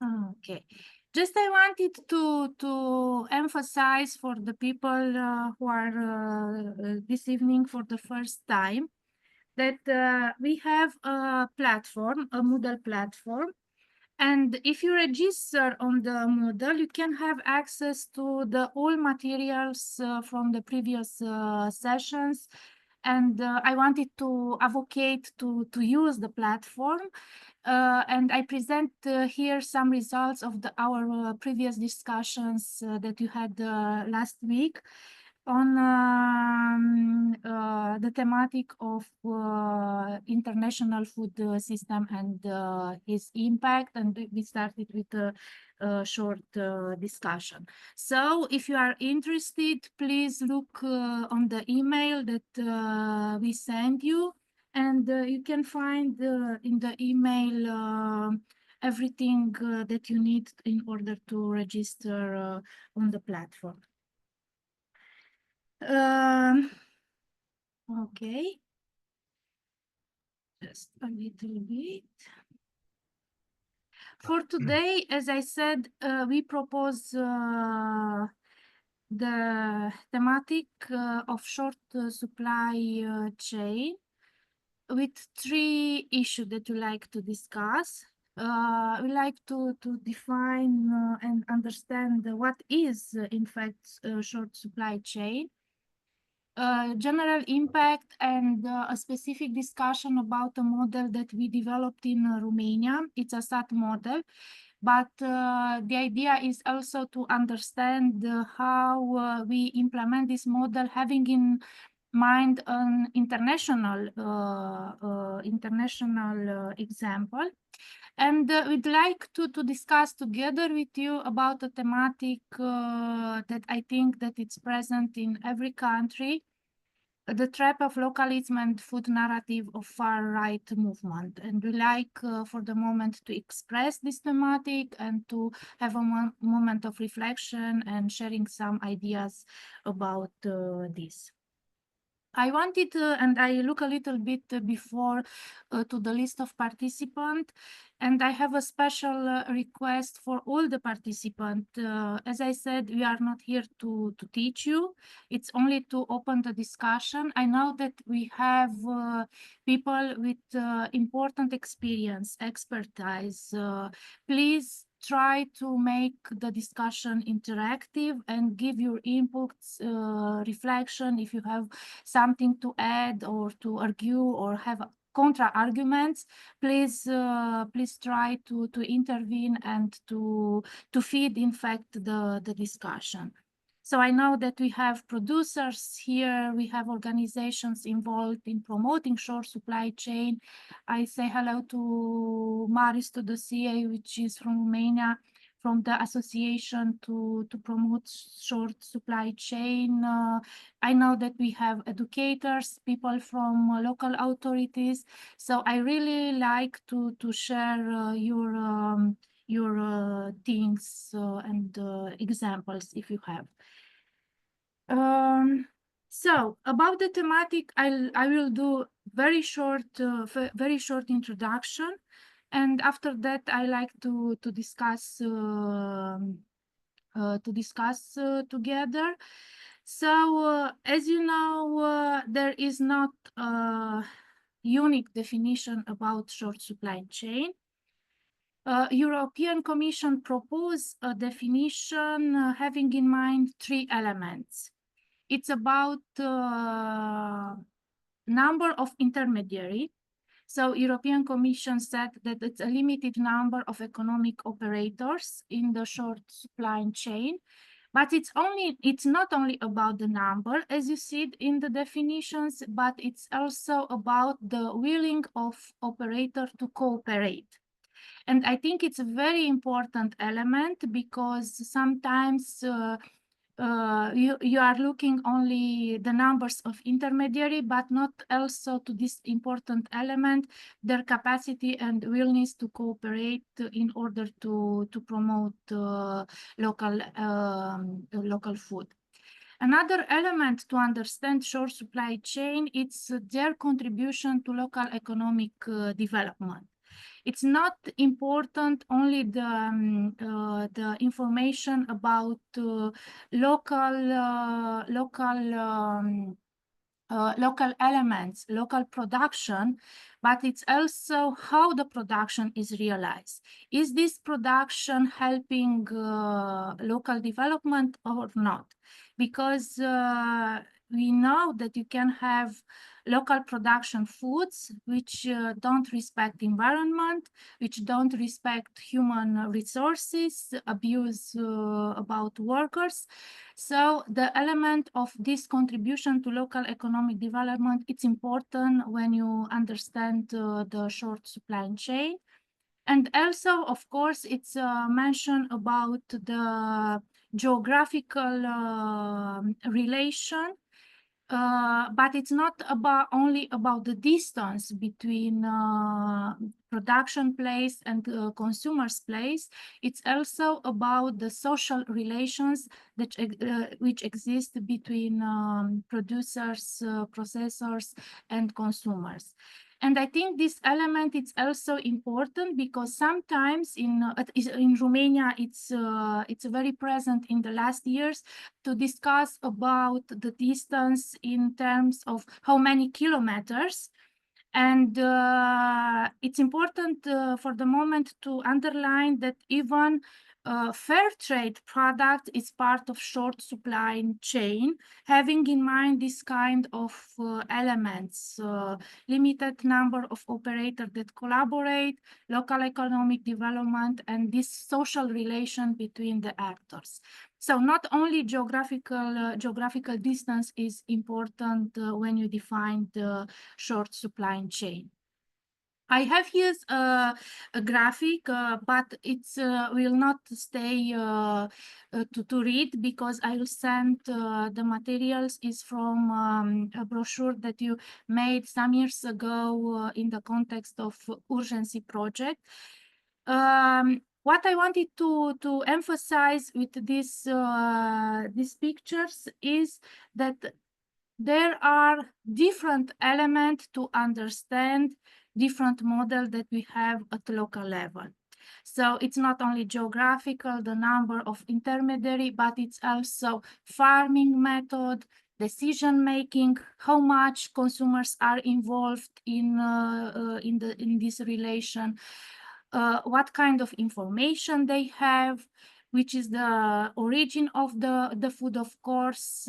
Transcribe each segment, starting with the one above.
Okay. Just I wanted to emphasize for the people who are this evening for the first time that we have a platform, a Moodle platform. And if you register on the Moodle, you can have access to the all materials from the previous sessions. And I wanted to advocate to use the platform. And I present here some results of our previous discussions that you had last week on the thematic of international food system and its impact, and we started with a short discussion. So if you are interested, please look on the email that we sent you, and you can find in the email everything that you need in order to register on the platform. Okay, just a little bit. For today, as I said, we propose the thematic of short supply chain with 3 issues that we like to discuss. We like to define and understand what is, in fact, short supply chain. General impact and a specific discussion about a model that we developed in Romania. It's a SAT model, but the idea is also to understand how we implement this model, having in mind an international example. And we'd like to discuss together with you about a thematic that I think that it's present in every country, the trap of localism and food narrative of far-right movement. And we like for the moment to express this thematic and to have a moment of reflection and sharing some ideas about this. I wanted, and I look a little bit before to the list of participants, and I have a special request for all the participants. As I said, we are not here to teach you. It's only to open the discussion. I know that we have people with important experience, expertise. Please try to make the discussion interactive and give your inputs, reflection. If you have something to add or to argue or have contra arguments, please try to intervene and to feed, in fact, the discussion. So I know that we have producers here, we have organizations involved in promoting short supply chain. I say hello to Maris Todosie, which is from Romania, from the association to promote short supply chain. I know that we have educators, people from local authorities. So I really like to share your things and examples if you have. So about the thematic, I will do very short introduction, and after that I like to discuss together. So as you know, there is not a unique definition about short supply chain. European Commission proposed a definition having in mind 3 elements. It's about number of intermediary. So European Commission said that it's a limited number of economic operators in the short supply chain, but it's not only about the number, as you see it in the definitions, but it's also about the willing of operator to cooperate. And I think it's a very important element because sometimes you are looking only the numbers of intermediary, but not also to this important element, their capacity and willingness to cooperate in order to promote local food. Another element to understand short supply chain, it's their contribution to local economic development. It's not important only the information about local elements, local production, but it's also how the production is realized. Is this production helping local development or not? Because we know that you can have local production foods which don't respect environment, which don't respect human resources, abuse about workers. So the element of this contribution to local economic development, it's important when you understand the short supply chain. And also, of course, it's mentioned about the geographical relation, but it's not only about the distance between production place and consumer's place. It's also about the social relations that which exist between producers, processors, and consumers. And I think this element is also important because sometimes in Romania it's very present in the last years to discuss about the distance in terms of how many kilometers. And it's important for the moment to underline that even fair trade product is part of short supply chain, having in mind this kind of elements, limited number of operators that collaborate, local economic development, and this social relation between the actors. So not only geographical distance is important when you define the short supply chain. I have here a graphic, but it's will not stay to read because I will send the materials is from a brochure that you made some years ago in the context of urgency project. What I wanted to emphasize with these pictures is that there are different elements to understand different model that we have at local level. So it's not only geographical, the number of intermediary, but it's also farming method, decision making, how much consumers are involved in this relation, what kind of information they have, which is the origin of the food, of course,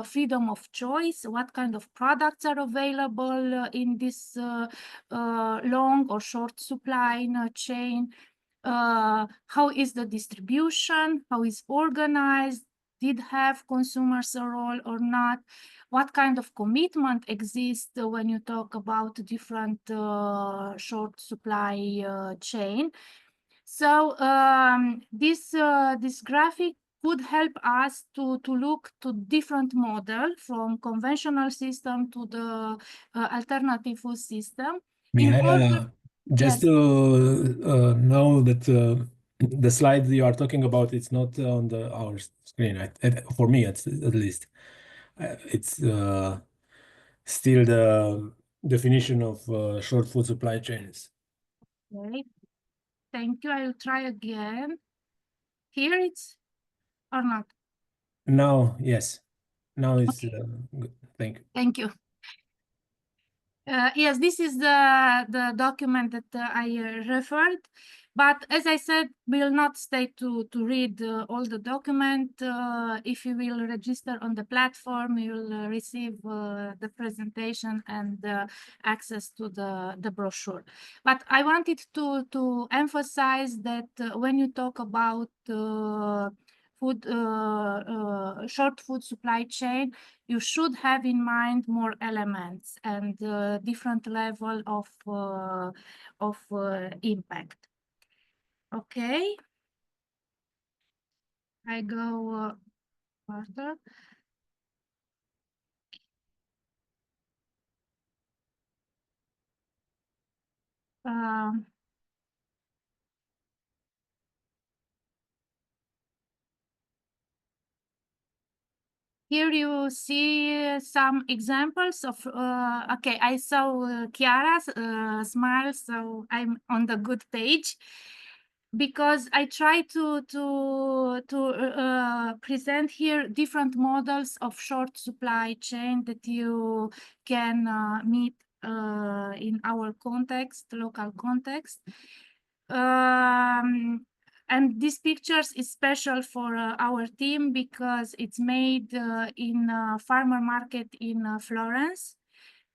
freedom of choice, what kind of products are available in this long or short supply chain, how is the distribution, how is organized, did have consumers a role or not, what kind of commitment exists when you talk about different short supply chain. So this graphic could help us to look to different model from conventional system to the alternative food system. May In I, order, just yes, to know that the slide you are talking about, it's not on our screen, right? For me, at least. It's still the definition of short food supply chains. okay. Thank you. I will try again. Here it's or not. Now, yes. Now it's Okay. good. Thank you. Thank you. Yes, this is the document that I referred, but as I said, we'll not stay to read all the document. If you will register on the platform, you will receive the presentation and access to the brochure. But I wanted to emphasize that when you talk about short food supply chain, you should have in mind more elements and different level of impact. Okay, I go further. Um, Here you see some examples of, okay, I saw Chiara's smile, so I'm on the good page, because I try to present here different models of short supply chain that you can meet in our context, local context. And these pictures is special for our team because it's made in a farmer market in Florence.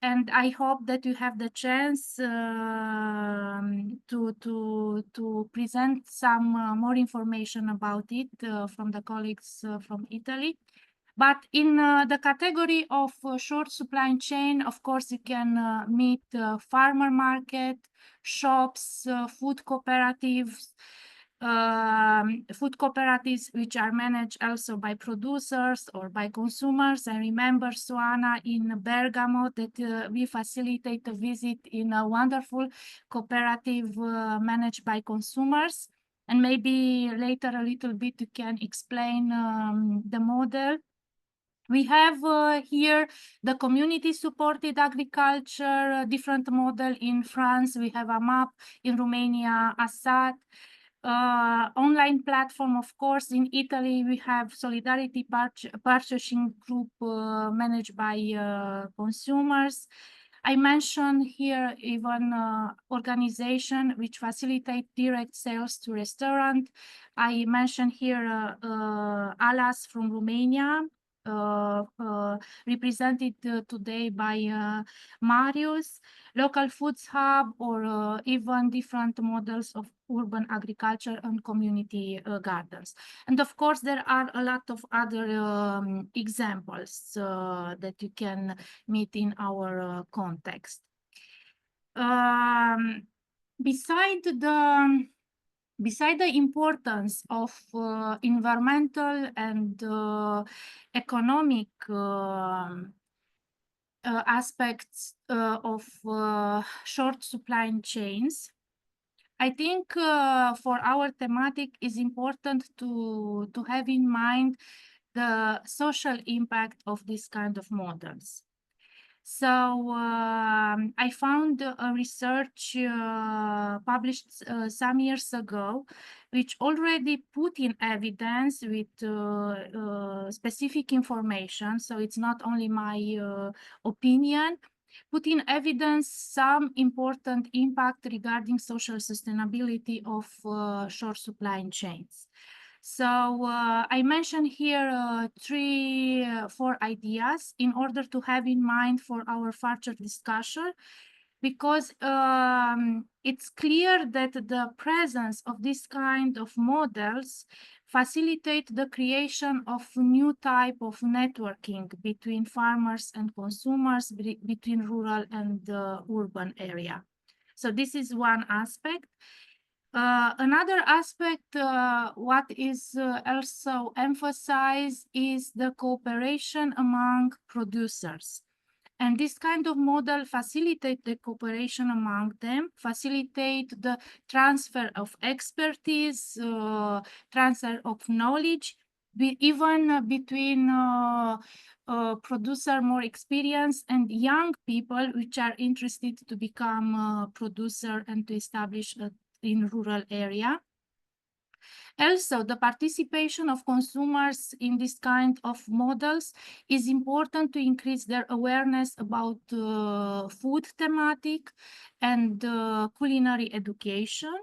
And I hope that you have the chance to present some more information about it from the colleagues from Italy. But in the category of short supply chain, of course, you can meet farmer market, shops, food cooperatives which are managed also by producers or by consumers. I remember, Suana, in Bergamo that we facilitate a visit in a wonderful cooperative managed by consumers. And maybe later a little bit you can explain the model. We have here the community supported agriculture, different model in France. We have a map in Romania, Assad. Online platform, of course, in Italy, we have Solidarity Purchasing Group managed by consumers. I mentioned here even organization which facilitate direct sales to restaurant. I mentioned here Alas from Romania, represented today by Marius, local foods hub, or even different models of urban agriculture and community gardens. And of course, there are a lot of other examples that you can meet in our context. Beside the importance of environmental and economic aspects of short supply chains, I think for our thematic is important to have in mind the social impact of this kind of models. So I found a research published some years ago, which already put in evidence with specific information. So it's not only my opinion, put in evidence some important impact regarding social sustainability of short supply chains. So I mentioned here four ideas in order to have in mind for our further discussion, because it's clear that the presence of this kind of models facilitate the creation of new type of networking between farmers and consumers, between rural and urban area. So this is one aspect. Another aspect, what is also emphasized, is the cooperation among producers. And this kind of model facilitate the cooperation among them, facilitate the transfer of expertise, transfer of knowledge, even between producer more experienced and young people which are interested to become a producer and to establish in rural area. Also, the participation of consumers in this kind of models is important to increase their awareness about food thematic and culinary education.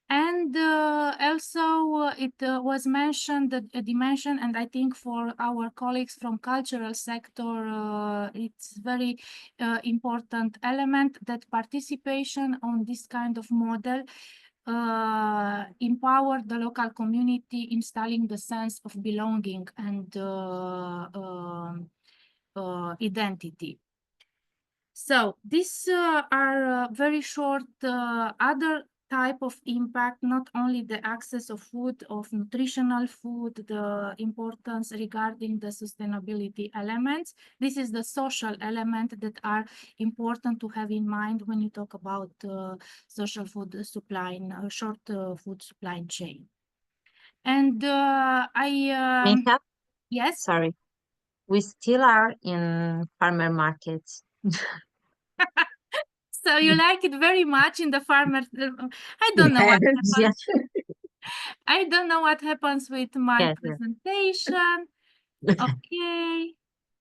And also it was mentioned that a dimension, and I think for our colleagues from cultural sector, it's very important element, that participation on this kind of model empower the local community, installing the sense of belonging and identity. So these are very short other type of impact, not only the access of food, of nutritional food, the importance regarding the sustainability elements. This is the social element that are important to have in mind when you talk about social food supply, short food supply chain. And Micha? yes. Sorry. We still are in farmer markets. So you like it very much in the farmer. I don't know what Yes, happens. I don't know what happens with my yes, yes. presentation. Okay.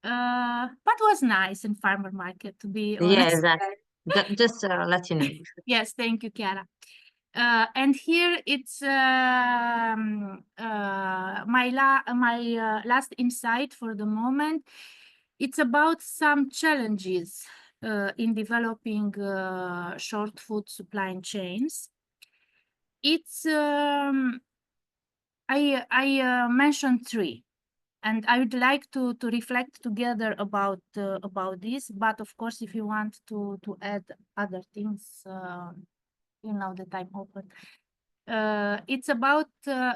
But was nice in farmer market, to be Yeah, honest. exactly. Just let you know. Yes, thank you, Chiara. And here it's my last insight for the moment. It's about some challenges in developing short food supply chains. It's I mentioned three, and I would like to reflect together about this. But of course, if you want to add other things, you know that I'm open. It's about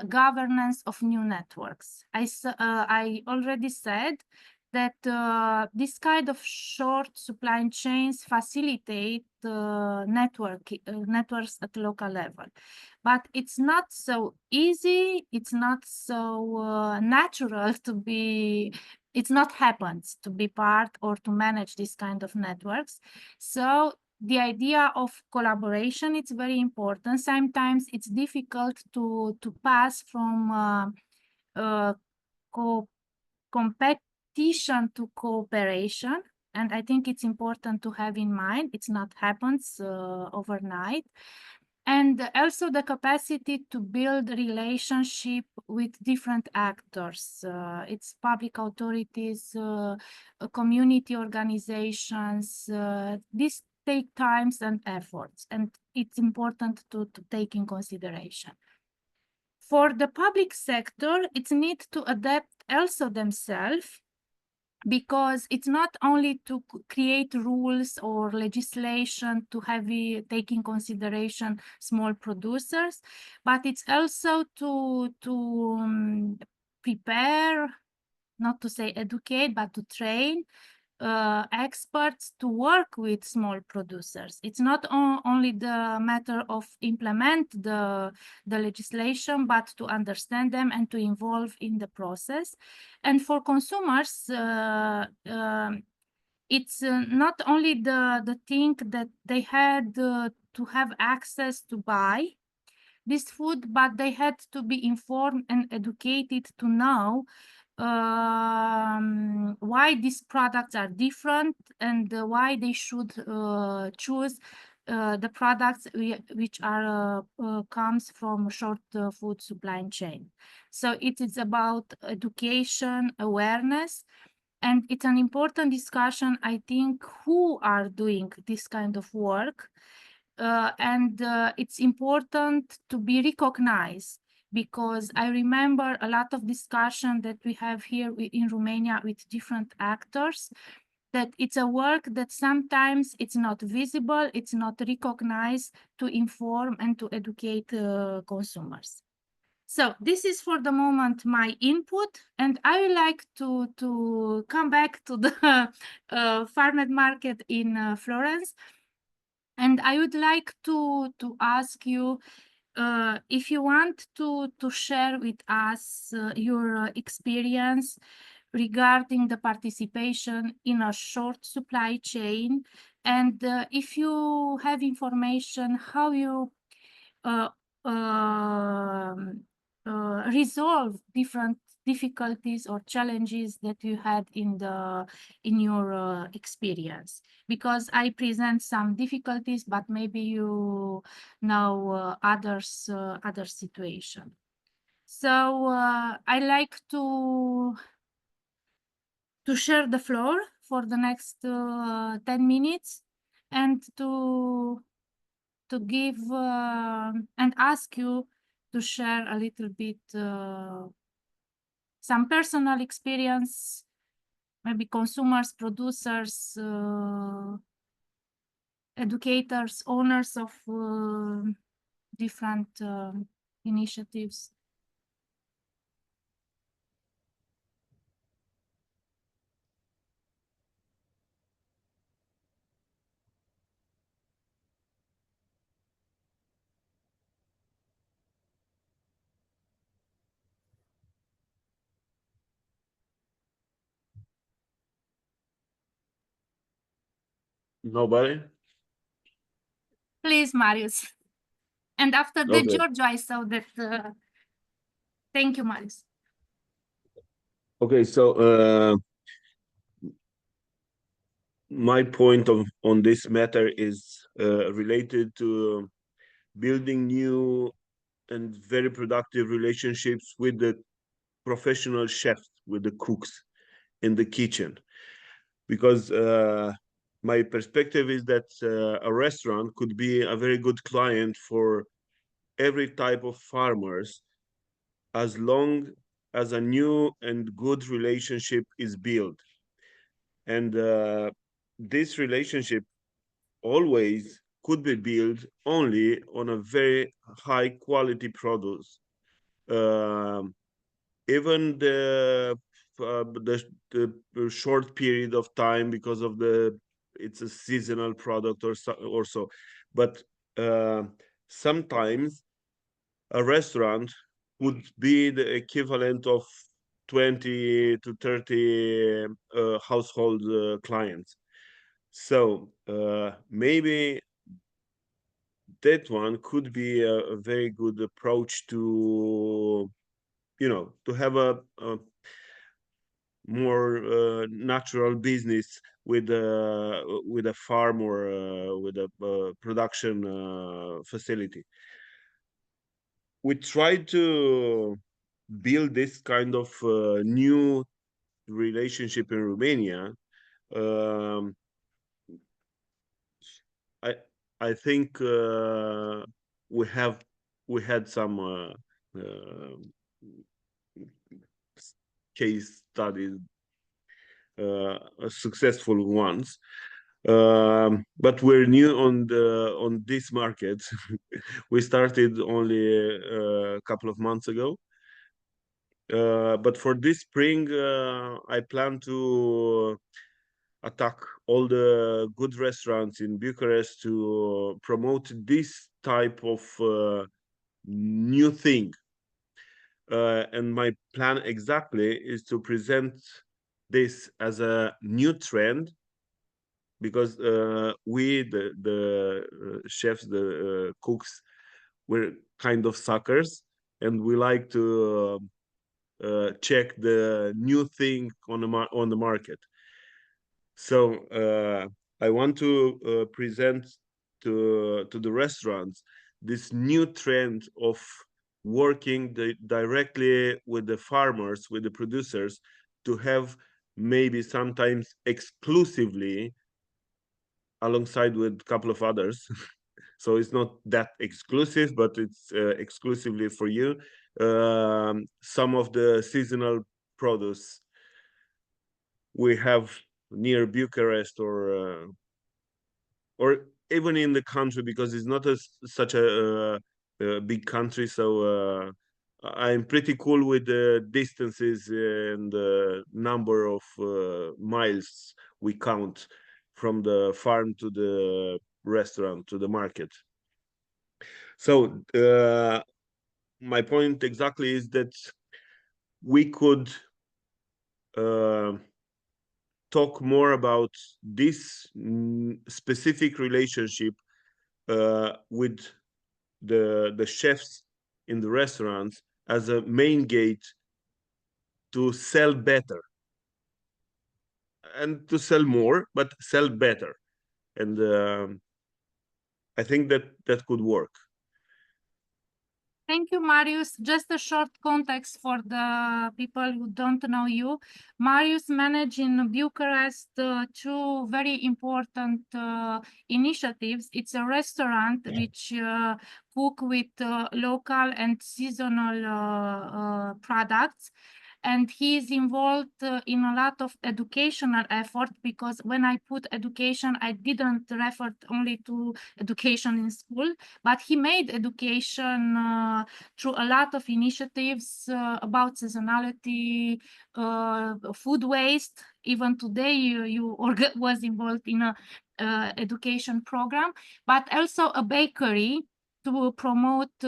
governance of new networks. I already said that this kind of short supply chains facilitate networks at local level. But it's not so easy, it's not so natural to be, it's not happens to be part or to manage this kind of networks. So the idea of collaboration is very important. Sometimes it's difficult to pass from co competition to cooperation. And I think it's important to have in mind, it's not happens overnight. And also the capacity to build relationship with different actors. It's public authorities, community organizations. This take times and efforts, and it's important to take in consideration. For the public sector, it's need to adapt also themselves, because it's not only to create rules or legislation to take in consideration small producers, but it's also to prepare, not to say educate, but to train experts to work with small producers. It's not only the matter of implement the legislation, but to understand them and to involve in the process. And for consumers, it's not only the thing that they had to have access to buy this food, but they had to be informed and educated to know why these products are different, and why they should choose the products which are comes from short food supply chain. So it is about education, awareness, and it's an important discussion, I think, who are doing this kind of work. And it's important to be recognized, because I remember a lot of discussion that we have here in Romania with different actors, that it's a work that sometimes it's not visible, it's not recognized to inform and to educate consumers. So this is for the moment my input, and I would like to come back to the farmer market in Florence. And I would like to ask you if you want to share with us your experience regarding the participation in a short supply chain, and if you have information how you uh, um, resolve different difficulties or challenges that you had in your experience, because I present some difficulties, but maybe you know other situation. So I like to share the floor for the next 10 minutes, and to give and ask you to share a little bit some personal experience, maybe consumers, producers, educators, owners of different initiatives. Nobody? Please, Marius. And after the Okay. Giorgio, I saw that. Thank you, Marius. Okay, so my point on this matter is related to building new and very productive relationships with the professional chefs, with the cooks in the kitchen, because my perspective is that a restaurant could be a very good client for every type of farmers, as long as a new and good relationship is built. And this relationship always could be built only on a very high quality produce. Even the short period of time, because of it's a seasonal product or so, but sometimes a restaurant would be the equivalent of 20 to 30 household clients. So maybe that one could be a very good approach to, to have a more natural business with a farm or with a production facility. We try to build this kind of new relationship in Romania. I think we had some case studies, successful ones, but we're new on this market. We started only a couple of months ago, but for this spring I plan to attack all the good restaurants in Bucharest to promote this type of new thing. And my plan exactly is to present this as a new trend, because we, the chefs, the cooks, we're kind of suckers, and we like to check the new thing on the market. So I want to present to the restaurants this new trend of working directly with the farmers, with the producers, to have maybe sometimes exclusively alongside with a couple of others. So it's not that exclusive, but it's exclusively for you, some of the seasonal produce we have near Bucharest, or even in the country, because it's not such a big country. So I'm pretty cool with the distances and the number of miles we count from the farm to the restaurant to the market. So my point exactly is that we could talk more about this specific relationship with the chefs in the restaurants as a main gate to sell better and to sell more, but sell better. And I think that could work. Thank you, Marius. Just a short context for the people who don't know you. Marius managed in Bucharest two very important initiatives. It's a restaurant which cook with local and seasonal products. And he is involved in a lot of educational effort, because when I put education, I didn't refer only to education in school, but he made education through a lot of initiatives about seasonality, food waste. Even today, you was involved in a education program, but also a bakery to promote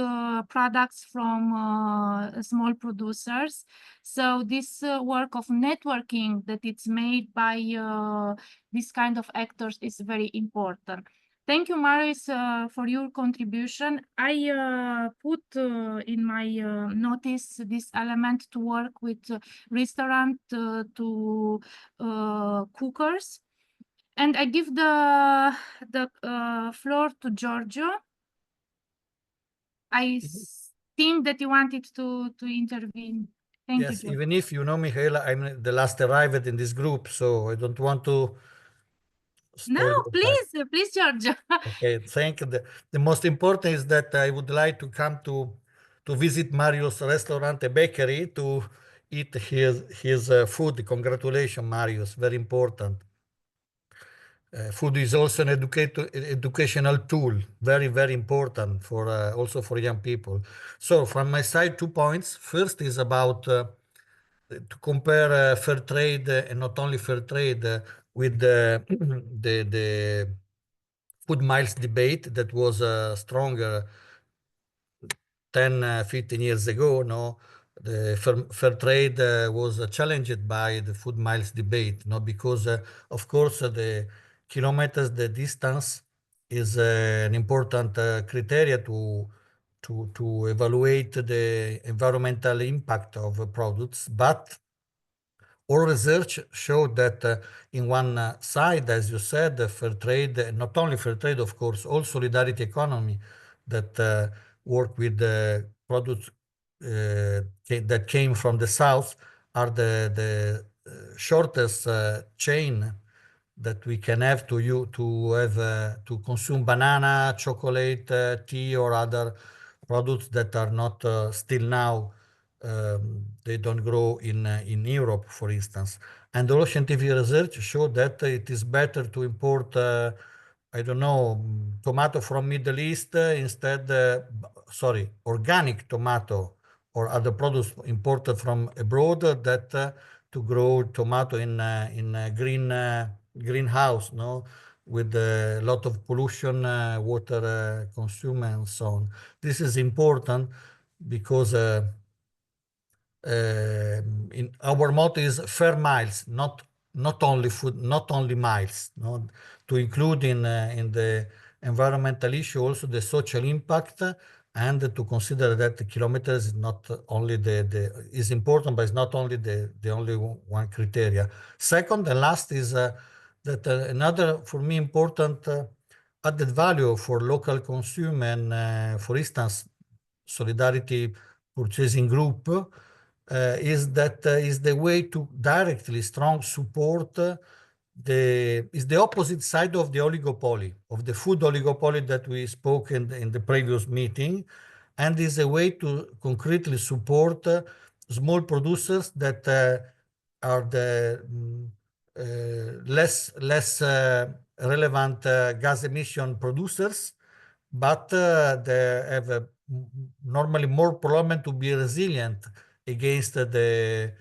products from small producers. So this work of networking that it's made by this kind of actors is very important. Thank you, Marius, for your contribution. I put in my notice this element to work with restaurant to cookers. And I give the floor to Giorgio. I think that you wanted to intervene. Thank you, Yes, Giorgio. even if you know, Michaela, I'm the last arrived in this group, so I don't want to No, spoil your time. please, Giorgio. Okay, thank you. The most important is that I would like to come to visit Mario's restaurant, a bakery, to eat his food. Congratulations, Marius. Very important. Food is also an educational tool, very, very important for also for young people. So from my side, 2 points. First is about to compare fair trade and not only fair trade with the food miles debate that was stronger 10, 15 years ago. No, the fair trade was challenged by the food miles debate, no, because of course the kilometers, the distance is an important criteria to evaluate the environmental impact of products, but all research showed that in one side, as you said, fair trade, not only fair trade, of course, all solidarity economy that work with the products that came from the south are the shortest chain that we can have to consume banana, chocolate, tea, or other products that are not still now they don't grow in Europe, for instance. And all scientific research show that it is better to import, I don't know, tomato from Middle East instead, sorry, organic tomato or other products imported from abroad that to grow tomato in a greenhouse, no, with a lot of pollution, water consume and so on. This is important because in our motto is fair miles, not only food, not only miles, no, to include in the environmental issue also the social impact and to consider that the kilometers is not only is important, but it's not only the only one criteria. Second and last is that another for me important added value for local consumer and for instance solidarity purchasing group is the way to directly strong support is the opposite side of the oligopoly, of the food oligopoly that we spoke in the previous meeting, and is a way to concretely support small producers that are the less relevant gas emission producers, but they have normally more problem to be resilient against the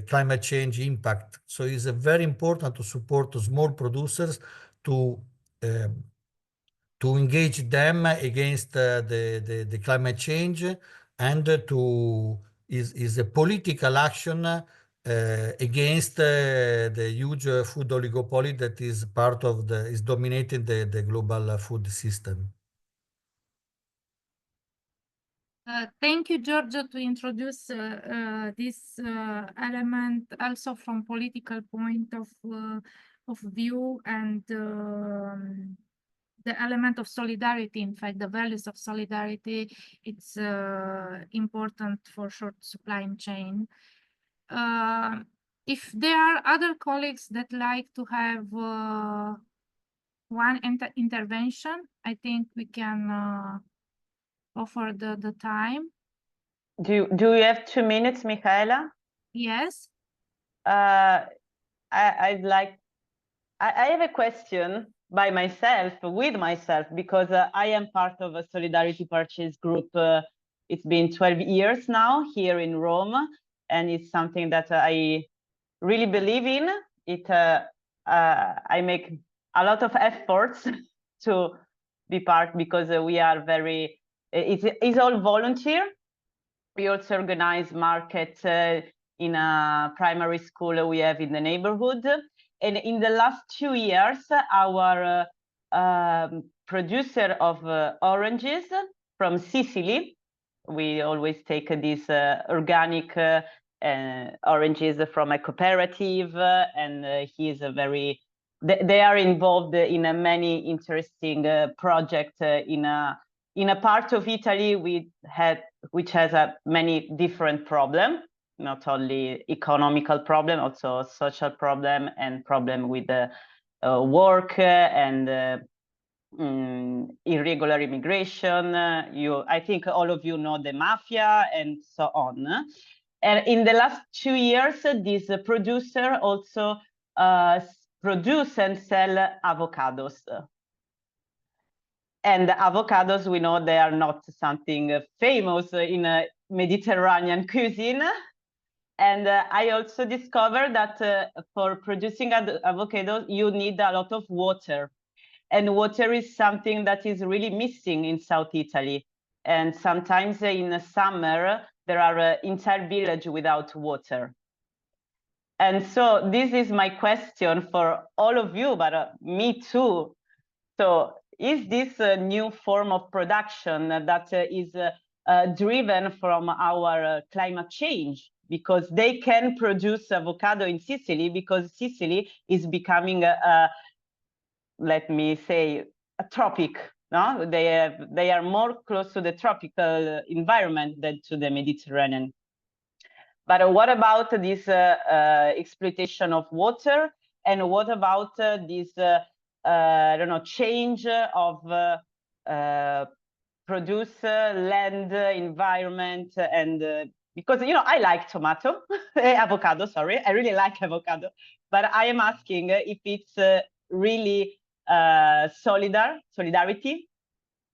climate change impact. So it's very important to support small producers to engage them against the climate change and to is a political action against the huge food oligopoly that is part of is dominating the global food system. Thank you, Giorgio, to introduce this element also from political point of view and the element of solidarity. In fact, the values of solidarity, it's important for short supply chain. If there are other colleagues that like to have one intervention, I think we can offer the time. Do you have 2 minutes, Michaela? Yes. I'd like, I have a question by myself, with myself, because I am part of a solidarity purchase group. It's been 12 years now here in Rome, and it's something that I really believe in. I make a lot of efforts to be part because we are very it's all volunteer. We also organize markets in a primary school we have in the neighborhood. And in the last 2 years, our producer of oranges from Sicily, we always take these organic oranges from a cooperative, and he is a very, they are involved in many interesting projects in a part of Italy which has many different problems, not only economical problem, also social problem and problem with work and irregular immigration. I think all of you know the mafia and so on. And in the last 2 years, this producer also produce and sell avocados. And avocados, we know they are not something famous in Mediterranean cuisine. And I also discovered that for producing avocados, you need a lot of water. And water is something that is really missing in South Italy. And sometimes in the summer, there are entire village without water. And so this is my question for all of you, but me too. So is this a new form of production that is driven from our climate change? Because they can produce avocado in Sicily because Sicily is becoming let me say, a tropic. No, they are more close to the tropical environment than to the Mediterranean. But what about this exploitation of water, and what about this I don't know, change of produce land environment? And because I like tomato, avocado, sorry, I really like avocado, but I am asking if it's really solidarity.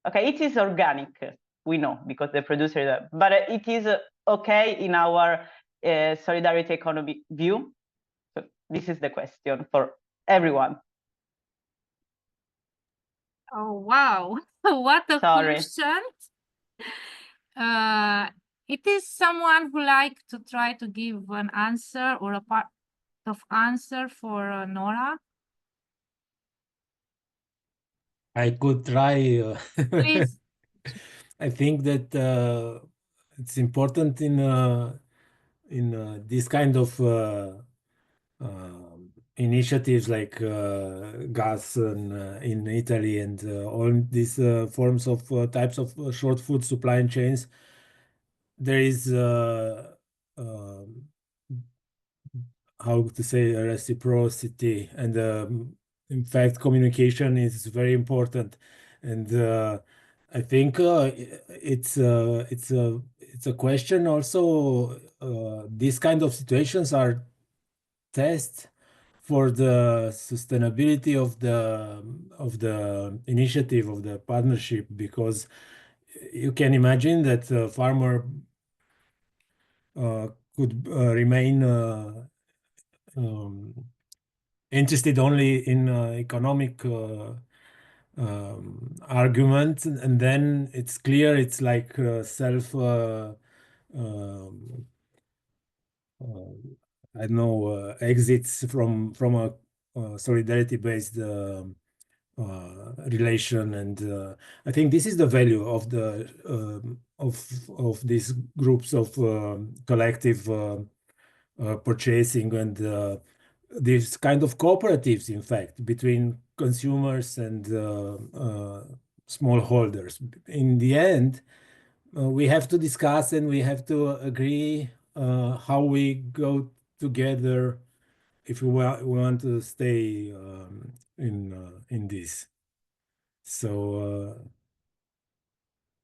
Okay, it is organic, we know, because the producer, but it is okay in our solidarity economic view. So this is the question for everyone. Oh, wow. What a Sorry. question. It is someone who like to try to give an answer or a part of answer for Nora. I could try. Please. I think that it's important in this kind of initiatives like gas in Italy and all these forms of types of short food supply chains. There is how to say reciprocity, and in fact communication is very important, and I think it's a question also. These kind of situations are test for the sustainability of the initiative, of the partnership, because you can imagine that a farmer could remain interested only in economic argument, and then it's clear it's like self I don't know, exits from a solidarity based relation, and I think this is the value of the of these groups of collective purchasing, and these kind of cooperatives, in fact, between consumers and smallholders. In the end, we have to discuss and we have to agree how we go together if we want to stay in this. So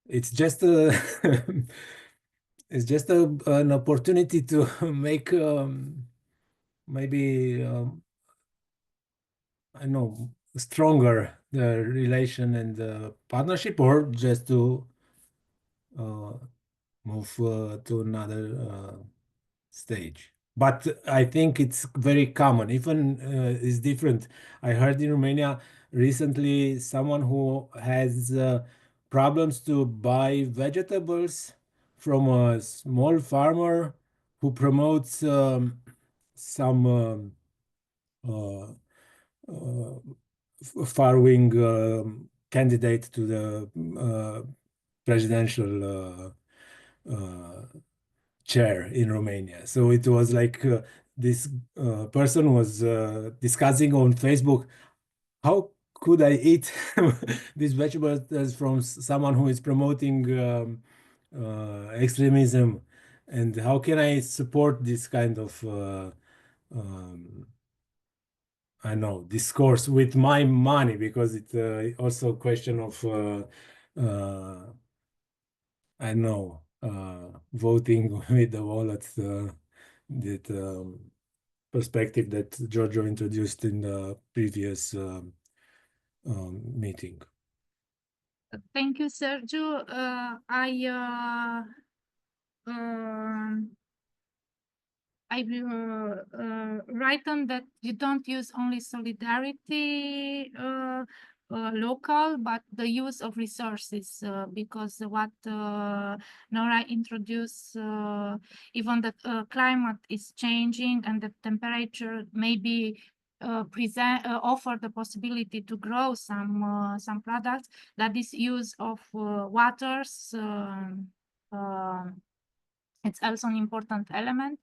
it's just it's just an opportunity to make maybe I know stronger the relation and the partnership, or just to move to another stage. But I think it's very common. Even it's different. I heard in Romania recently someone who has problems to buy vegetables from a small farmer who promotes some far-wing candidate to the presidential chair in Romania. So it was like this person was discussing on Facebook, how could I eat these vegetables from someone who is promoting extremism, and how can I support this kind of I know discourse with my money, because it's also a question of I know voting with the wallet, that perspective that Giorgio introduced in the previous meeting. Thank you, Sergio. I write on that you don't use only solidarity local, but the use of resources, because what Nora introduced, even the climate is changing and the temperature maybe offer the possibility to grow some products, that this use of waters it's also an important element.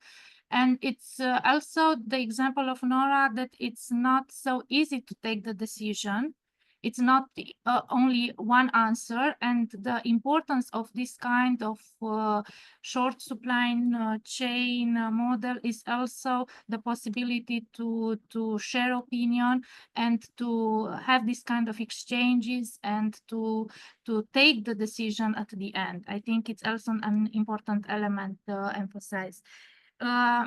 And it's also the example of Nora that it's not so easy to take the decision. It's not only one answer, and the importance of this kind of short supply chain model is also the possibility to share opinion and to have this kind of exchanges and to take the decision at the end. I think it's also an important element to emphasize.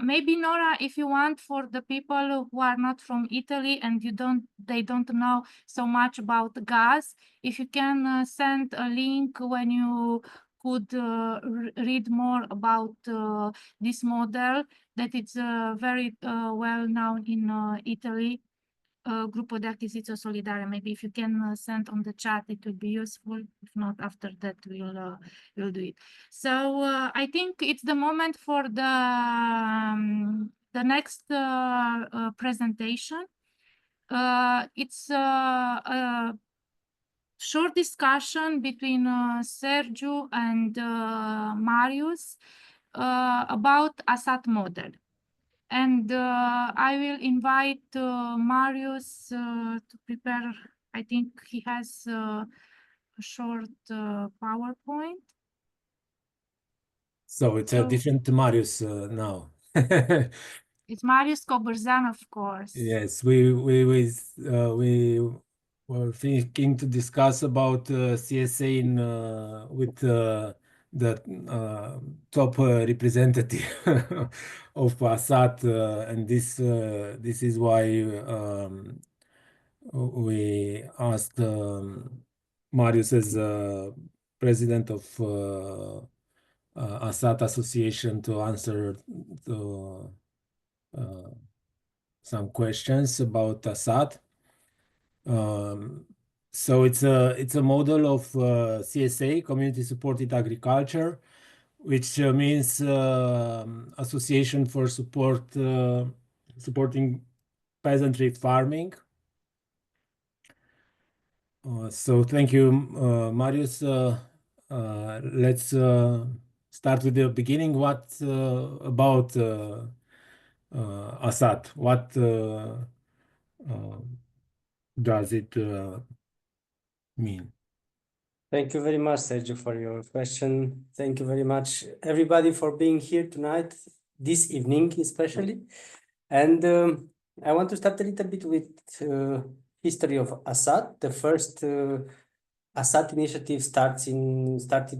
Maybe Nora, if you want, for the people who are not from Italy and they don't know so much about gas, if you can send a link when you could read more about this model, that it's very well known in Italy. Gruppo di Acquisizio Solidale. Maybe if you can send on the chat, it would be useful. If not, after that, we'll do it. So I think it's the moment for the next presentation. It's a short discussion between Sergio and Marius about ASAT model. And I will invite Marius to prepare. I think he has a short PowerPoint. So it's a different Marius now. It's Marius Coberzan, of course. Yes, we were thinking to discuss about CSA in, with the top representative of ASAT, and this is why we asked Marius as president of ASAT Association to answer the some questions about ASAT. So it's a model of CSA, community supported agriculture, which means association for supporting peasantry farming. So thank you, Marius. Let's start with the beginning. What about ASAT? What does it mean? Thank you very much, Sergio, for your question. Thank you very much, everybody, for being here tonight, this evening especially. And I want to start a little bit with history of ASAT. The first ASAT initiative started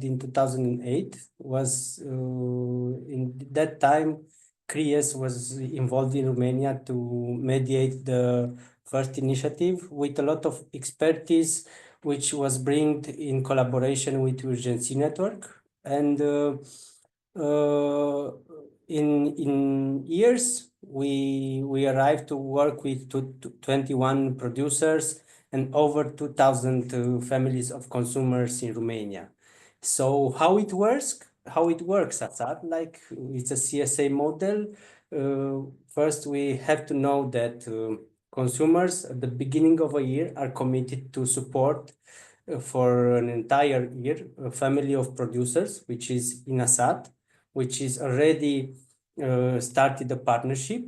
in 2008. Was in that time, CRIES was involved in Romania to mediate the first initiative with a lot of expertise, which was brought in collaboration with Urgency Network. And in years, we arrived to work with 21 producers and over 2,000 families of consumers in Romania. So how it works? How it works, Asad? Like it's a CSA model. First, we have to know that consumers at the beginning of a year are committed to support for an entire year a family of producers, which is in Assad, which is already started a partnership,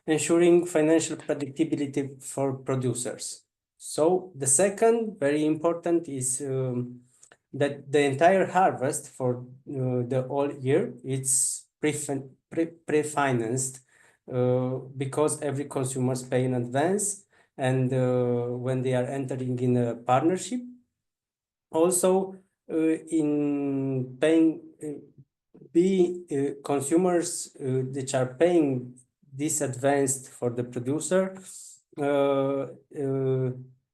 ensuring financial predictability for producers. So the second, very important, is that the entire harvest for the whole year, it's pre-financed because every consumers pay in advance, and when they are entering in a partnership, also in paying consumers which are paying this advanced for the producer,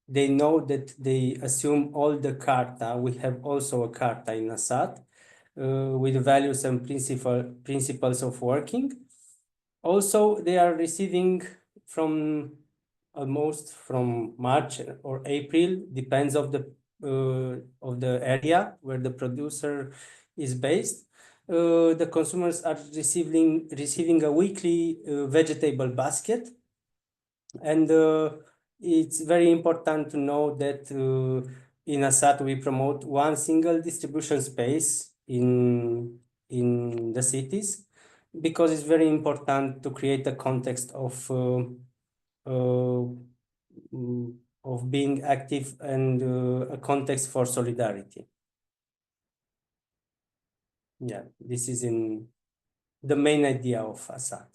they know that they assume all the carta. We have also a carta in Assad with values and principles of working. Also, they are receiving from almost from March or April, depends of the area where the producer is based. The consumers are receiving a weekly vegetable basket, and it's very important to know that in Assad we promote one single distribution space in the cities, because it's very important to create a context of being active and a context for solidarity. Yeah, this is in the main idea of Assad.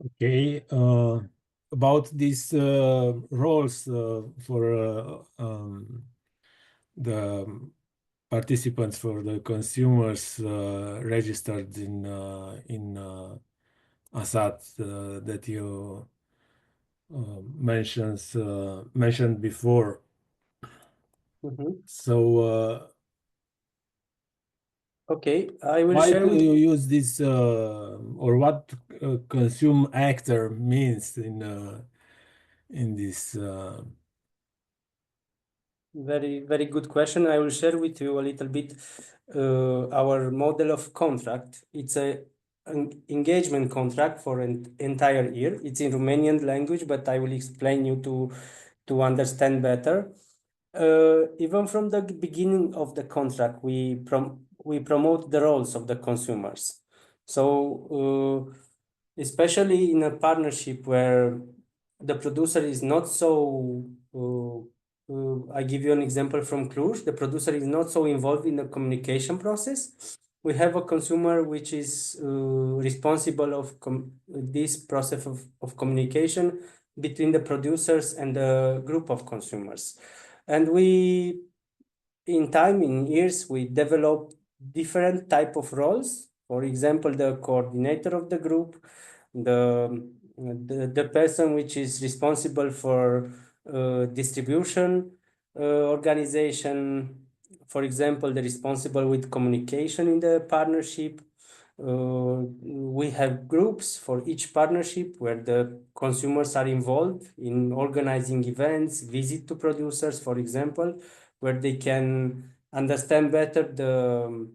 Okay, about these roles for the participants, for the consumers registered in Assad that you mentioned before. So okay, I will why share do with you use this, or what consume actor means in this? Very good question. I will share with you a little bit our model of contract. It's an engagement contract for an entire year. It's in Romanian language, but I will explain you to understand better. Even from the beginning of the contract, we promote the roles of the consumers. So especially in a partnership where the producer is not so I give you an example from Cluj. The producer is not so involved in the communication process. We have a consumer which is responsible of this process of communication between the producers and the group of consumers. And we, in years, we develop different type of roles. For example, the coordinator of the group, the person which is responsible for distribution organization, for example, the responsible with communication in the partnership. We have groups for each partnership where the consumers are involved in organizing events, visit to producers, for example, where they can understand better the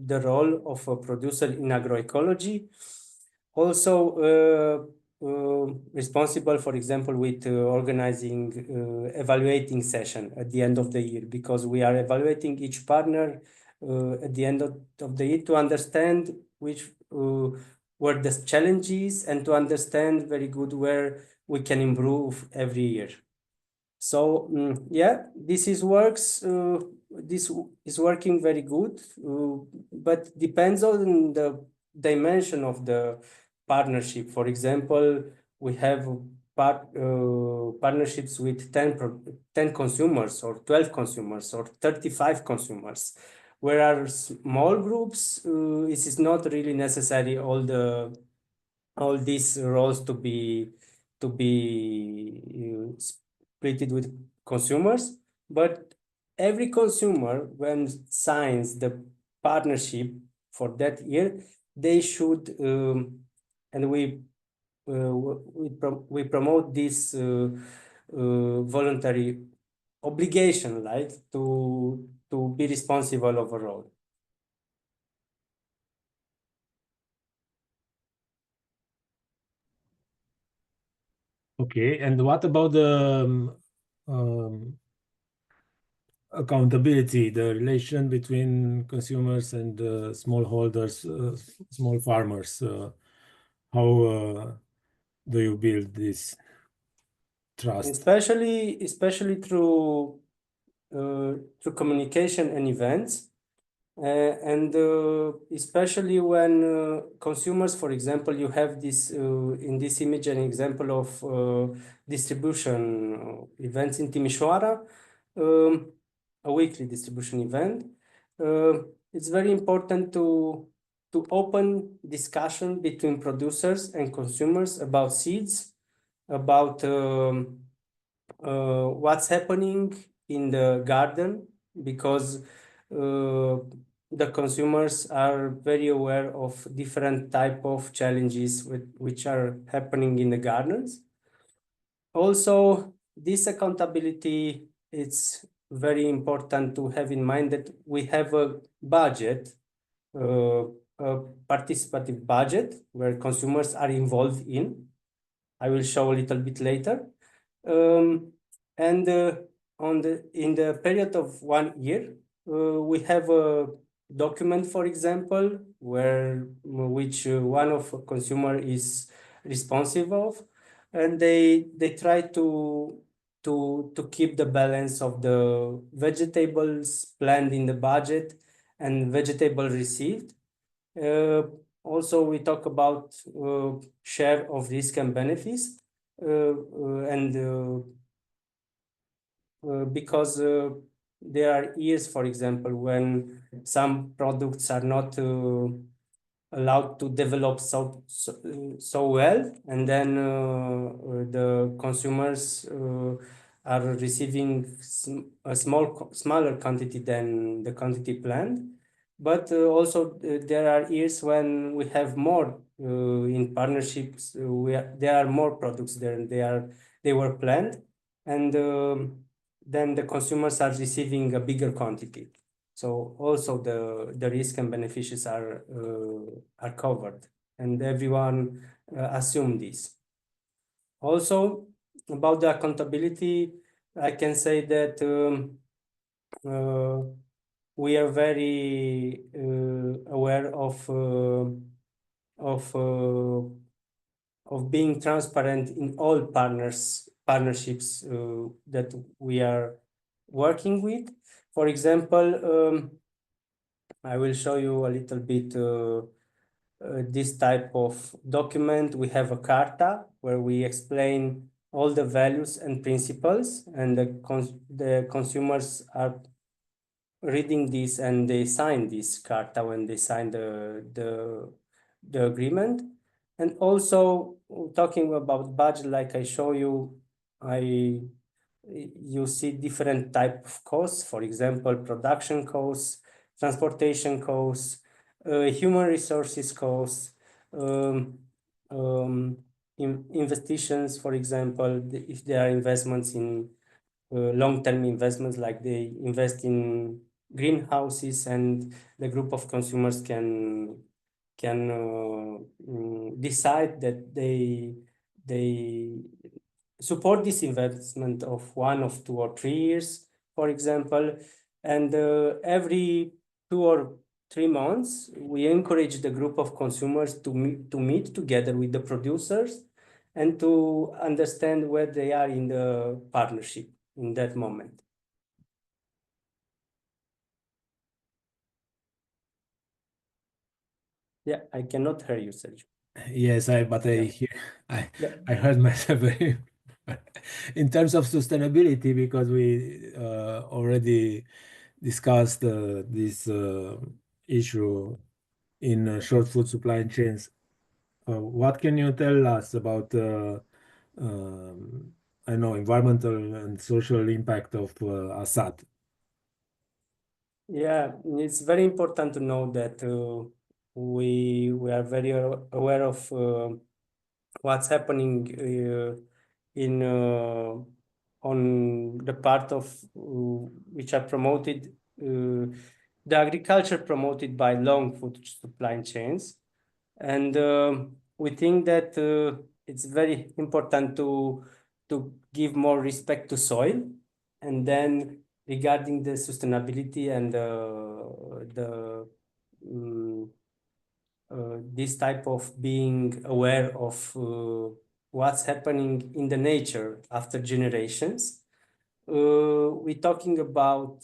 role of a producer in agroecology. Also responsible, for example, with organizing evaluating session at the end of the year, because we are evaluating each partner at the end of the year to understand which were the challenges and to understand very good where we can improve every year. So yeah, this is working very good, but depends on the dimension of the partnership. For example, we have partnerships with 10 consumers or 12 consumers or 35 consumers. Whereas small groups, it is not really necessary all these roles to be split with consumers, but every consumer, when signs the partnership for that year, they should, and we promote this voluntary obligation, right, to be responsible overall. Okay, and what about the accountability, the relation between consumers and smallholders, small farmers? How do you build this trust? Especially through communication and events. And especially when consumers, for example, you have this in this image an example of distribution events in Timișoara, a weekly distribution event. It's very important to open discussion between producers and consumers about seeds, about what's happening in the garden, because the consumers are very aware of different type of challenges which are happening in the gardens. Also, this accountability, it's very important to have in mind that we have a budget, a participative budget where consumers are involved in. I will show a little bit later. And in the period of 1 year, we have a document, for example, which one of a consumer is responsive of, and they try to keep the balance of the vegetables planned in the budget and vegetable received. Also, we talk about share of risk and benefits, and because there are years, for example, when some products are not allowed to develop so well, and then the consumers are receiving a smaller quantity than the quantity planned. But also there are years when we have more in partnerships. There are more products there. They were planned, and then the consumers are receiving a bigger quantity. So also the risk and beneficiaries are covered, and everyone assume this. Also, about the accountability, I can say that we are very aware of being transparent in all partnerships that we are working with. For example, I will show you a little bit this type of document. We have a carta where we explain all the values and principles, and the consumers are reading this and they sign this carta when they sign the agreement. And also talking about budget, like I show you, you see different type of costs, for example, production costs, transportation costs, human resources costs, investitions, for example, if there are investments in long-term investments, like they invest in greenhouses, and the group of consumers can decide that they support this investment of 1 of 2 or 3 years, for example. And every 2 or 3 months, we encourage the group of consumers to meet together with the producers and to understand where they are in the partnership in that moment. Yeah, I cannot hear you, Sergio. Yes, I heard myself very in terms of sustainability, because we already discussed this issue in short food supply chains. What can you tell us about I know environmental and social impact of Assad? Yeah, it's very important to know that we are very aware of what's happening in on the part of which are promoted, the agriculture promoted by long food supply chains. And we think that it's very important to give more respect to soil. And then regarding the sustainability and the this type of being aware of what's happening in the nature after generations, we are talking about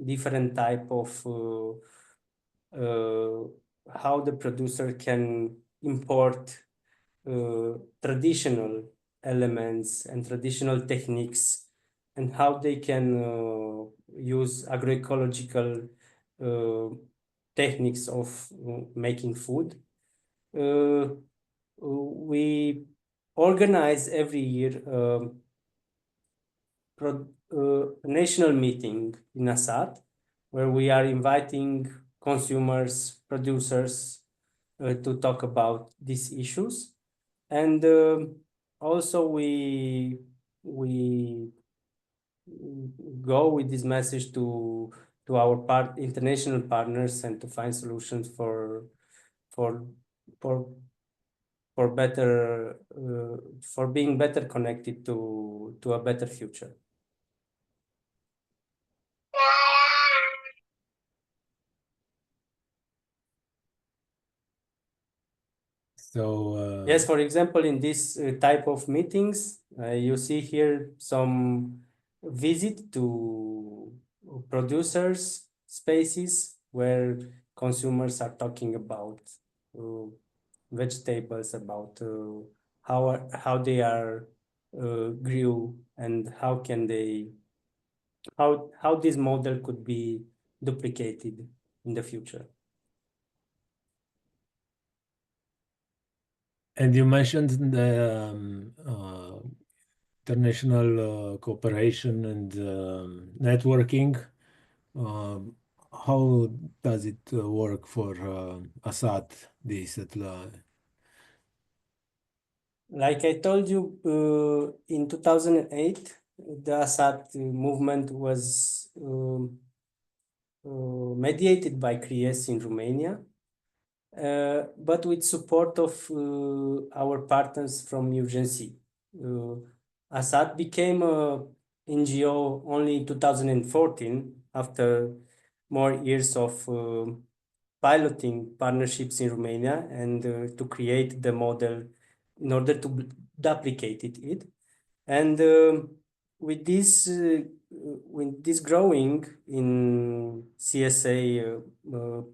different type of how the producer can import traditional elements and traditional techniques, and how they can use agroecological techniques of making food. We organize every year a national meeting in Assad, where we are inviting consumers, producers to talk about these issues. And also we go with this message to our international partners, and to find solutions for better for being better connected to a better future. So Yes, for example, in this type of meetings, you see here some visit to producers' spaces where consumers are talking about vegetables, about how they are grew, and how can they how this model could be duplicated in the future. And you mentioned the international cooperation and networking. How does it work for Assad, this Like I told you, in 2008, the Assad movement was mediated by CRIES in Romania, but with support of our partners from Urgency. Assad became a NGO only in 2014, after more years of piloting partnerships in Romania, and to create the model in order to duplicate it. And with this growing in CSA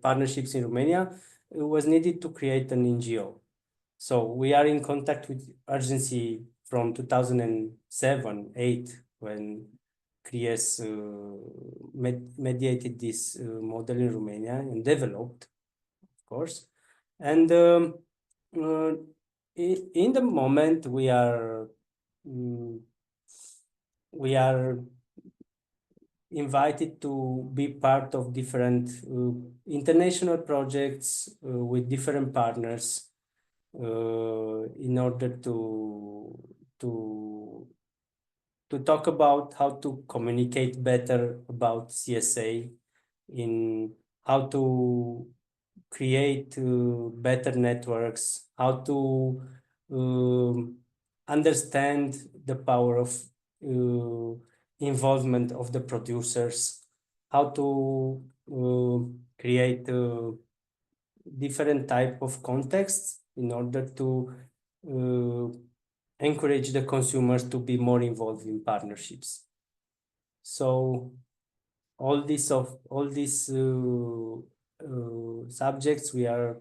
partnerships in Romania, it was needed to create an NGO. So we are in contact with Urgency from 2007-8, when CRIES mediated this model in Romania and developed, of course. And in the moment we are invited to be part of different international projects with different partners in order to talk about how to communicate better about CSA, in how to create better networks, how to understand the power of involvement of the producers, how to create different type of contexts in order to encourage the consumers to be more involved in partnerships. So all these subjects we are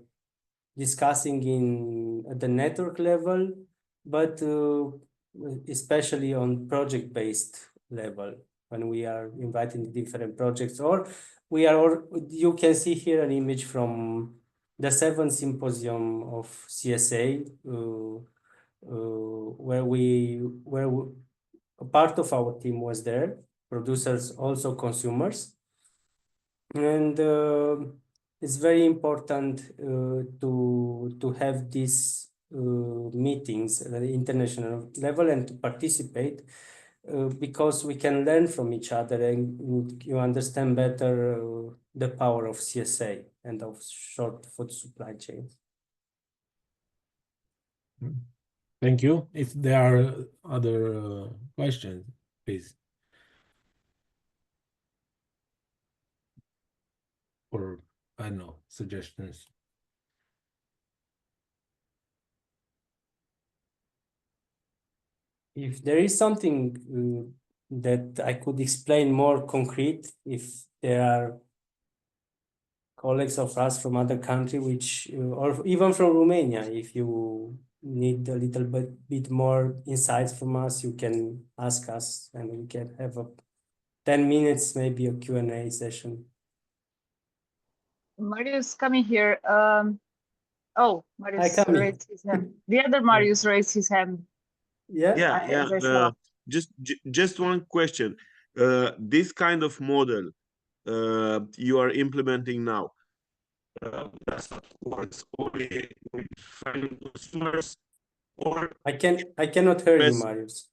discussing at the network level, but especially on project-based level, when we are inviting different projects, or you can see here an image from the 7th symposium of CSA, where a part of our team was there, producers, also consumers. And it's very important to have these meetings at the international level and to participate because we can learn from each other and you understand better the power of CSA and of short food supply chains. Thank you. If there are other questions, please. Or I don't know, suggestions. If there is something that I could explain more concrete, if there are colleagues of us from other country, which or even from Romania, if you need a little bit more insights from us, you can ask us and we can have a 10 minutes, maybe a Q&A session. Marius coming here. Oh, Marius Hi, Cami. raised his hand. The other Marius raised his hand. Yeah. Yeah. As I saw. Just one question. This kind of model you are implementing now, does that works only with final consumers, or I cannot hear you, Yes. Marius.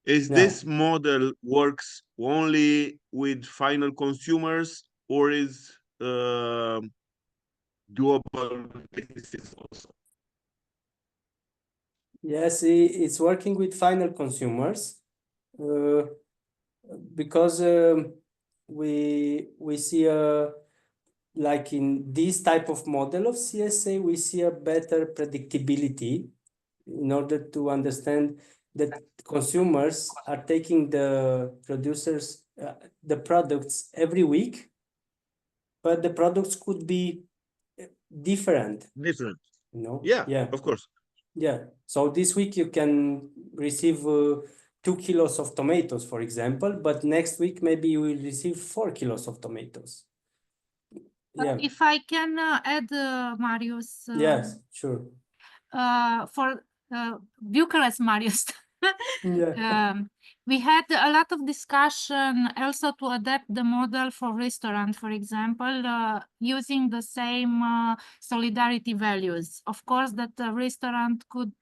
is No. this model works only with final consumers, or is doable with businesses also? Yes, it's working with final consumers because we see like in this type of model of CSA, we see a better predictability in order to understand that consumers are taking the producers, the products every week, but the products could be different, Different. you know? Yeah, of course. Yeah. So this week you can receive 2 kilos of tomatoes, for example, but next week maybe you will receive 4 kilos of tomatoes. Yeah. If I can add, Marius. Yes, sure. For Bucharest, Marius. Yeah. We had a lot of discussion also to adapt the model for restaurant, for example, using the same solidarity values. Of course, that the restaurant could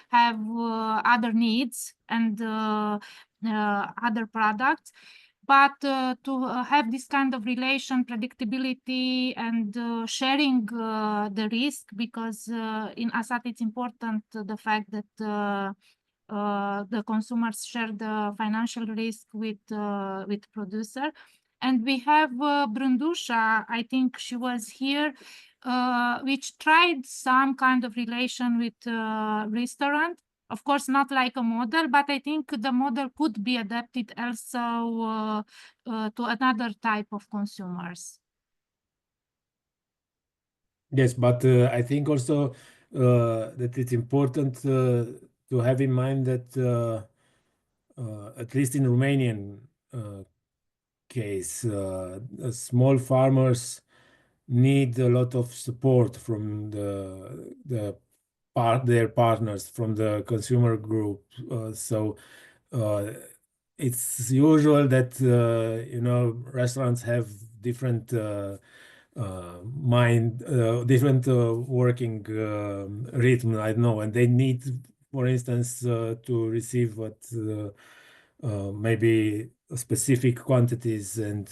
have other needs and other products, but to have this kind of relation, predictability, and sharing the risk, because in Asat it's important the fact that the consumers share the financial risk with producer. And we have Brundusha, I think she was here, which tried some kind of relation with restaurant. Of course, not like a model, but I think the model could be adapted also to another type of consumers. Yes, but I think also that it's important to have in mind that at least in Romanian case, small farmers need a lot of support from their partners, from the consumer group. So it's usual that restaurants have different different working rhythm. I don't know, and they need, for instance, to receive what maybe specific quantities and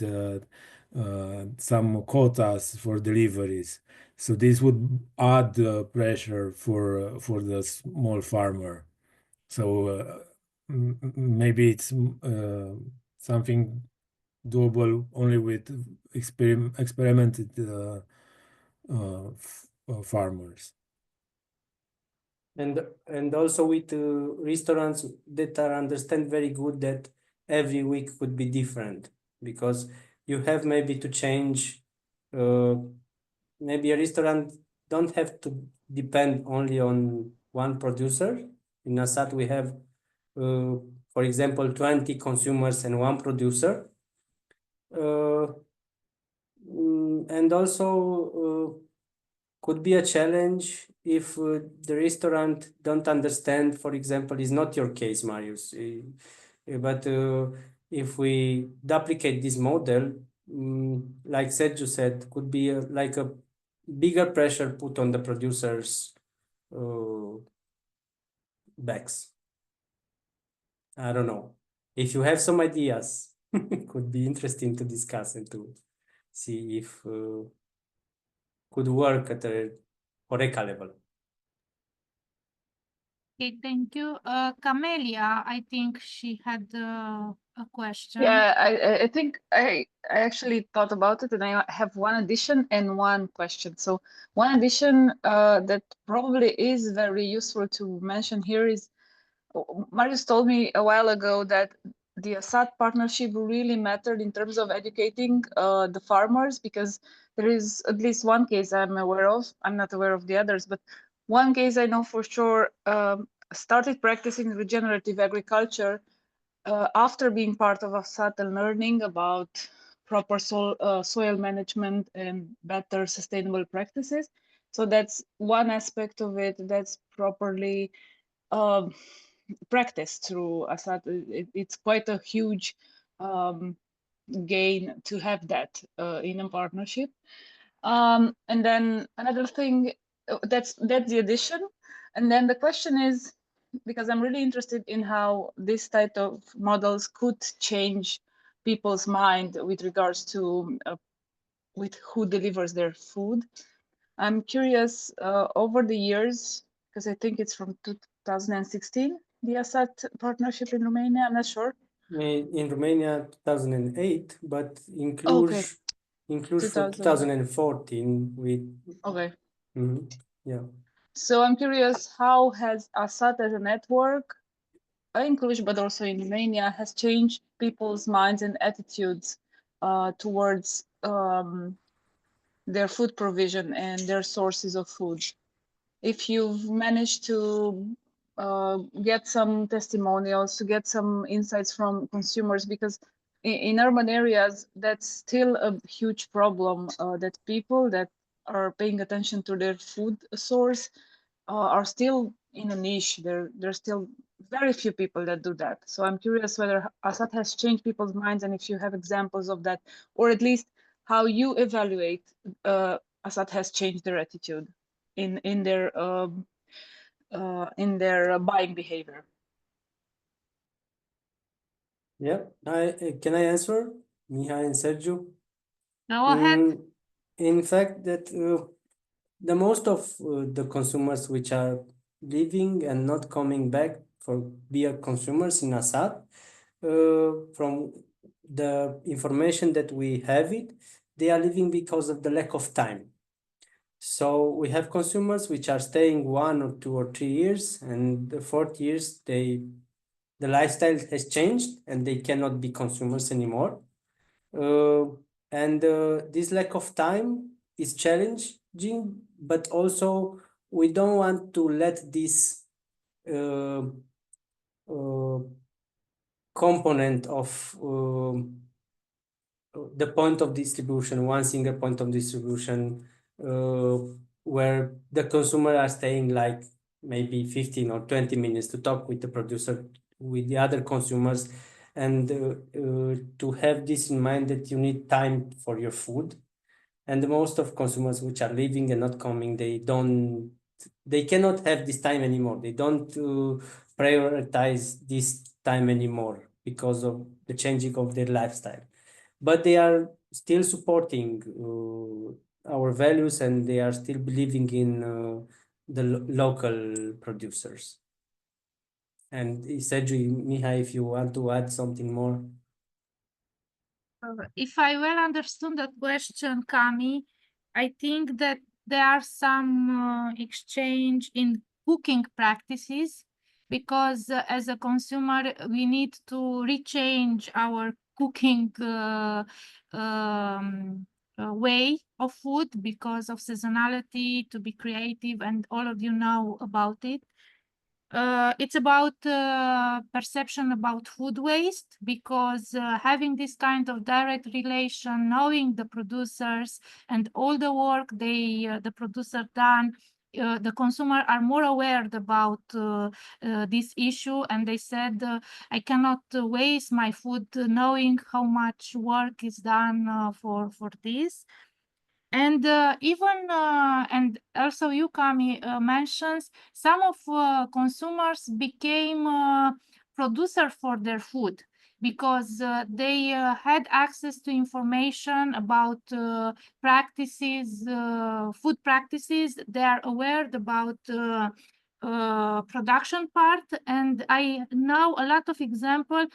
some quotas for deliveries. So this would add pressure for the small farmer. So maybe it's something doable only with experimented farmers. And also with restaurants that are understand very good that every week could be different because you have maybe to change. Maybe a restaurant don't have to depend only on one producer. In Asat, we have, for example, 20 consumers and one producer. And also could be a challenge if the restaurant don't understand, for example, is not your case, Marius, but if we duplicate this model, like Sergio said, could be like a bigger pressure put on the producers' backs. I don't know. If you have some ideas, it could be interesting to discuss and to see if could work at a HoReCa level. Okay, thank you. Camelia, I think she had a question. Yeah, I think I actually thought about it, and I have one addition and one question. So one addition that probably is very useful to mention here is Marius told me a while ago that the Assad partnership really mattered in terms of educating the farmers, because there is at least one case I'm aware of. I'm not aware of the others, but one case I know for sure started practicing regenerative agriculture after being part of Assad and learning about proper soil management and better sustainable practices. So that's one aspect of it that's properly practiced through Assad. It's quite a huge gain to have that in a partnership. And then another thing, that's the addition. And then the question is, because I'm really interested in how this type of models could change people's mind with regards to with who delivers their food. I'm curious over the years, because I think it's from 2016, the Assad partnership in Romania, I'm not sure. In Romania, 2008, but in Okay. Cluj from 2014 with. Okay. Yeah. So I'm curious, how has Assad as a network, in Cluj, but also in Romania, has changed people's minds and attitudes towards their food provision and their sources of food? If you've managed to get some testimonials, to get some insights from consumers, because in urban areas, that's still a huge problem, that people that are paying attention to their food source are still in a niche. There's still very few people that do that. So I'm curious whether Assad has changed people's minds, and if you have examples of that, or at least how you evaluate Assad has changed their attitude in their buying behavior. Yeah, can I answer, Mihai and Sergio? Go ahead. In fact, that the most of the consumers which are leaving and not coming back for beer consumers in Assad, from the information that we have it, they are leaving because of the lack of time. So we have consumers which are staying 1 or 2 or 3 years, and the 4th years the lifestyle has changed and they cannot be consumers anymore. And this lack of time is challenging, but also we don't want to let this component of the point of distribution, one single point of distribution, where the consumer are staying like maybe 15 or 20 minutes to talk with the producer, with the other consumers, and to have this in mind that you need time for your food. And most of consumers which are leaving and not coming, they cannot have this time anymore. They don't prioritize this time anymore because of the changing of their lifestyle. But they are still supporting our values, and they are still believing in the local producers. And Sergio, Mihai, if you want to add something more. If I well understood that question, Cami, I think that there are some exchange in cooking practices, because as a consumer, we need to rechange our cooking way of food because of seasonality, to be creative, and all of you know about it. It's about perception about food waste, because having this kind of direct relation, knowing the producers and all the work the producer done the consumer are more aware about this issue, and they said, I cannot waste my food knowing how much work is done for this. And even and also Yukami mentions some of consumers became producer for their food because they had access to information about practices, food practices. They are aware about production part, and I know a lot of example,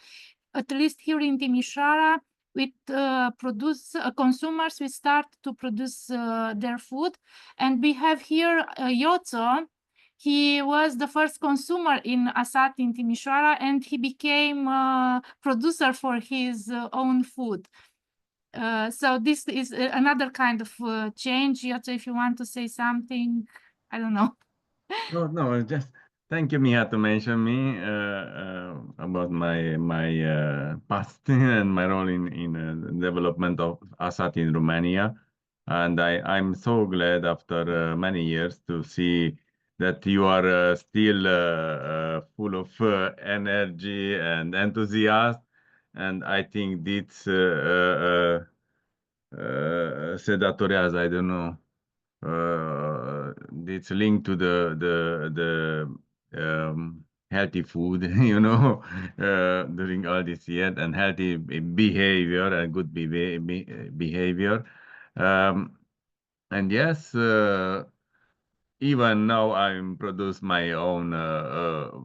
at least here in Timișoara, with consumers, we start to produce their food, and we have here Yozo. He was the first consumer in Asat in Timișoara, and he became producer for his own food. So this is another kind of change. Yozo, if you want to say something, I don't know. No, just thank you, Mia, to mention me about my past and my role in the development of Asat in Romania. And I'm so glad after many years to see that you are still full of energy and enthusiasm. And I think this se datorează, I don't know, it's linked to the healthy food, you know, during all this year, and healthy behavior and good behavior. And yes, even now I'm produce my own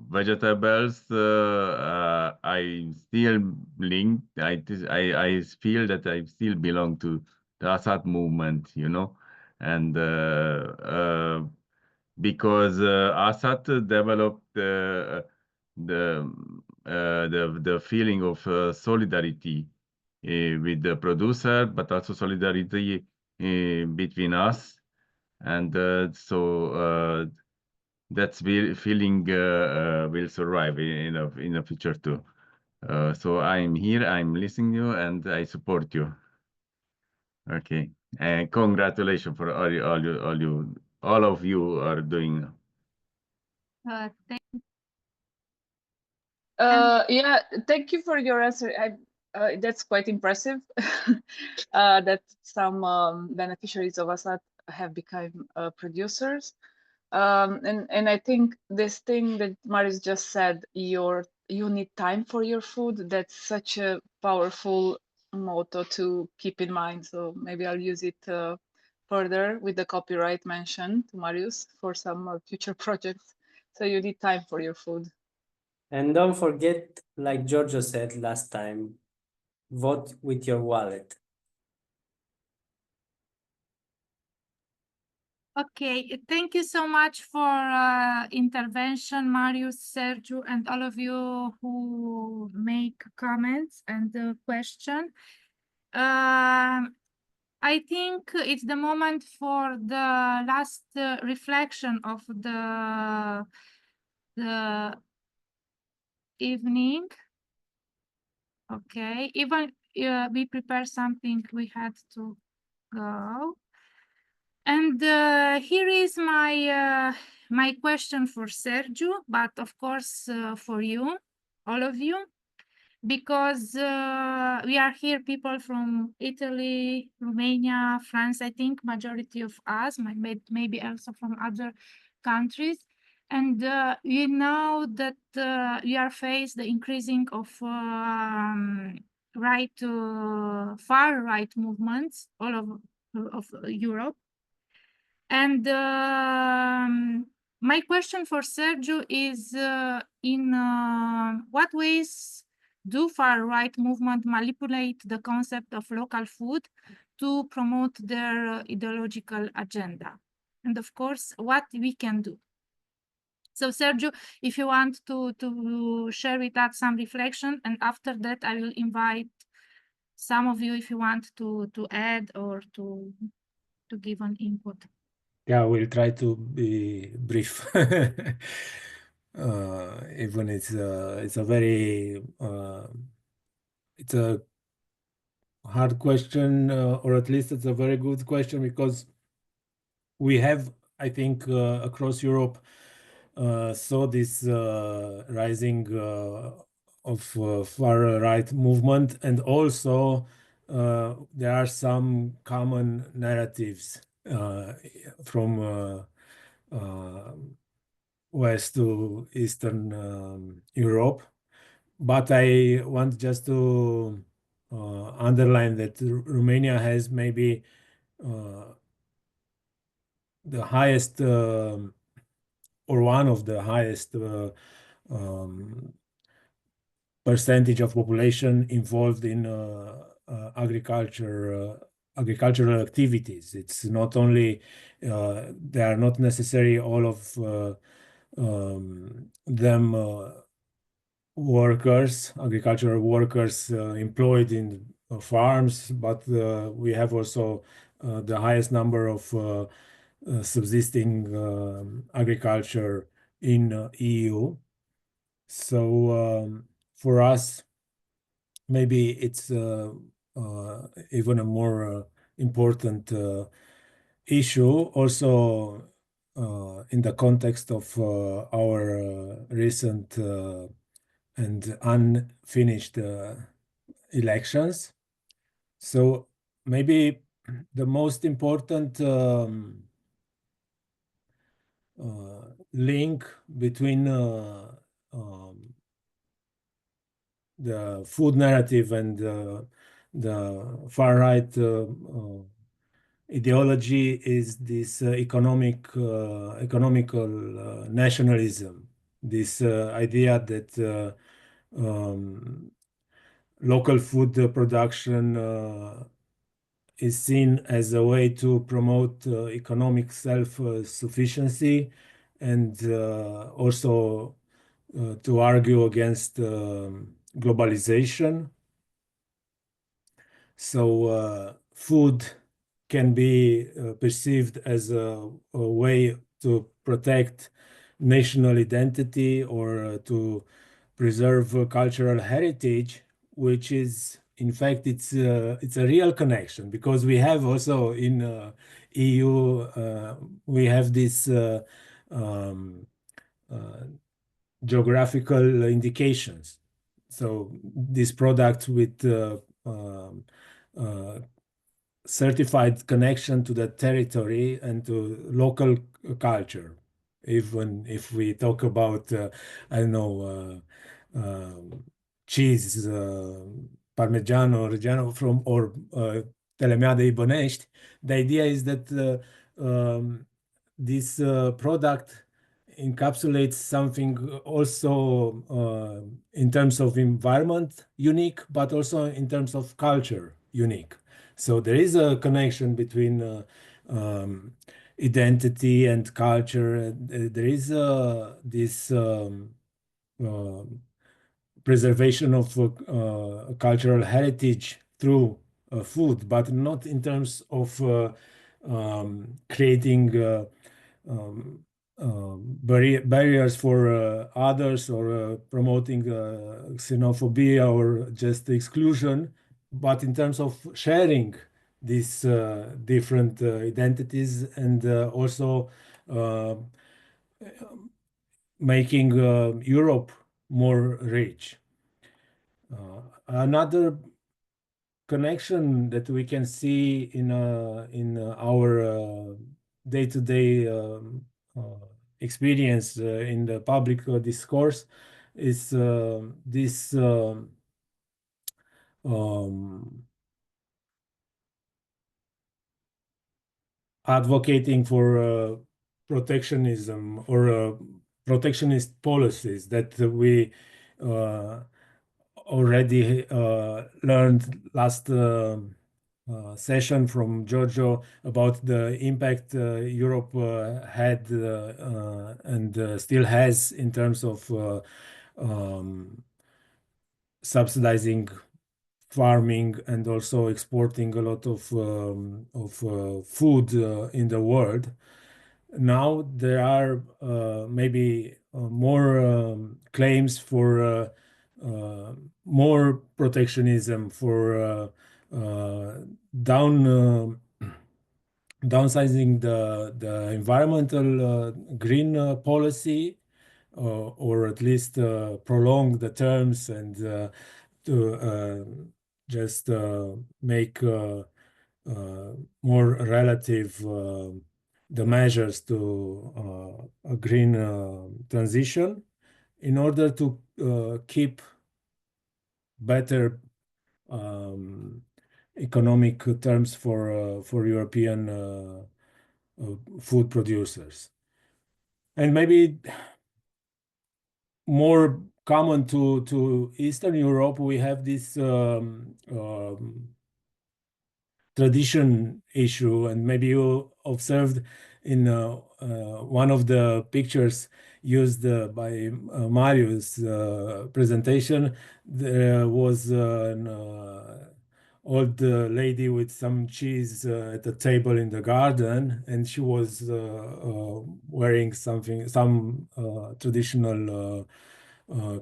vegetables. I still link. I feel that I still belong to the Assad movement, you know, and because Assad developed the feeling of solidarity with the producer, but also solidarity between us. And so that feeling will survive in the future too. So I'm here, I'm listening to you, and I support you. Okay, and congratulations for all of you are doing. Yeah, thank you for your answer. That's quite impressive that some beneficiaries of Assad have become producers. And I think this thing that Marius just said, you need time for your food, that's such a powerful motto to keep in mind. So maybe I'll use it further with the copyright mention to Marius for some future projects. So you need time for your food. And don't forget, like Giorgio said last time, vote with your wallet. Okay, thank you so much for intervention, Marius, Sergio, and all of you who make comments and question. I think it's the moment for the last reflection of the evening. Okay, even we prepare something, we had to go. And here is my my question for Sergio, but of course for you, all of you, because we are here people from Italy, Romania, France, I think majority of us, maybe also from other countries. And we know that we are faced the increasing of far right movements all of Europe. And my question for Sergio is in what ways do far-right movement manipulate the concept of local food to promote their ideological agenda? And of course, what we can do. So Sergio, if you want to share with us some reflection, and after that I will invite some of you if you want to add or to give an input. Yeah, we'll try to be brief. Even it's a very it's a hard question, or at least it's a very good question, because we have I think, across Europe saw this rising of far right movement, and also there are some common narratives from West to Eastern Europe. But I want just to underline that Romania has maybe the highest or one of the highest um, percentage of population involved in agricultural activities. It's not only they are not necessarily all of them workers, agricultural workers employed in farms, but we have also the highest number of subsisting agriculture in EU. So for us, maybe it's even a more important issue, also in the context of our recent and unfinished elections. So maybe the most important link between the food narrative and the far right ideology is this economical nationalism, this idea that local food production is seen as a way to promote economic self-sufficiency, and also to argue against globalization. So food can be perceived as a way to protect national identity or to preserve cultural heritage, which is, in fact, it's a real connection, because we have also in EU we have this um, uh, geographical indications. So this product with certified connection to the territory and to local culture. Even if we talk about, I don't know, cheese, Parmigiano Reggiano from or Telemea de Ibonești, the idea is that this product encapsulates something also in terms of environment unique, but also in terms of culture unique. So there is a connection between identity and culture. There is this preservation of cultural heritage through food, but not in terms of creating barriers for others, or promoting xenophobia or just exclusion, but in terms of sharing these different identities, and also making Europe more rich. Another connection that we can see in our day-to-day experience in the public discourse is this advocating for protectionism or protectionist policies that we already learned last session from Giorgio about the impact Europe had and still has in terms of subsidizing farming and also exporting a lot of food in the world. Now there are maybe more claims for more protectionism, for down downsizing the environmental green policy, or at least prolong the terms and to just make more relative the measures to a green transition in order to keep better economic terms for European food producers. And maybe more common to Eastern Europe, we have this tradition issue, and maybe you observed in one of the pictures used by Marius' presentation, there was an old lady with some cheese at a table in the garden, and she was wearing some traditional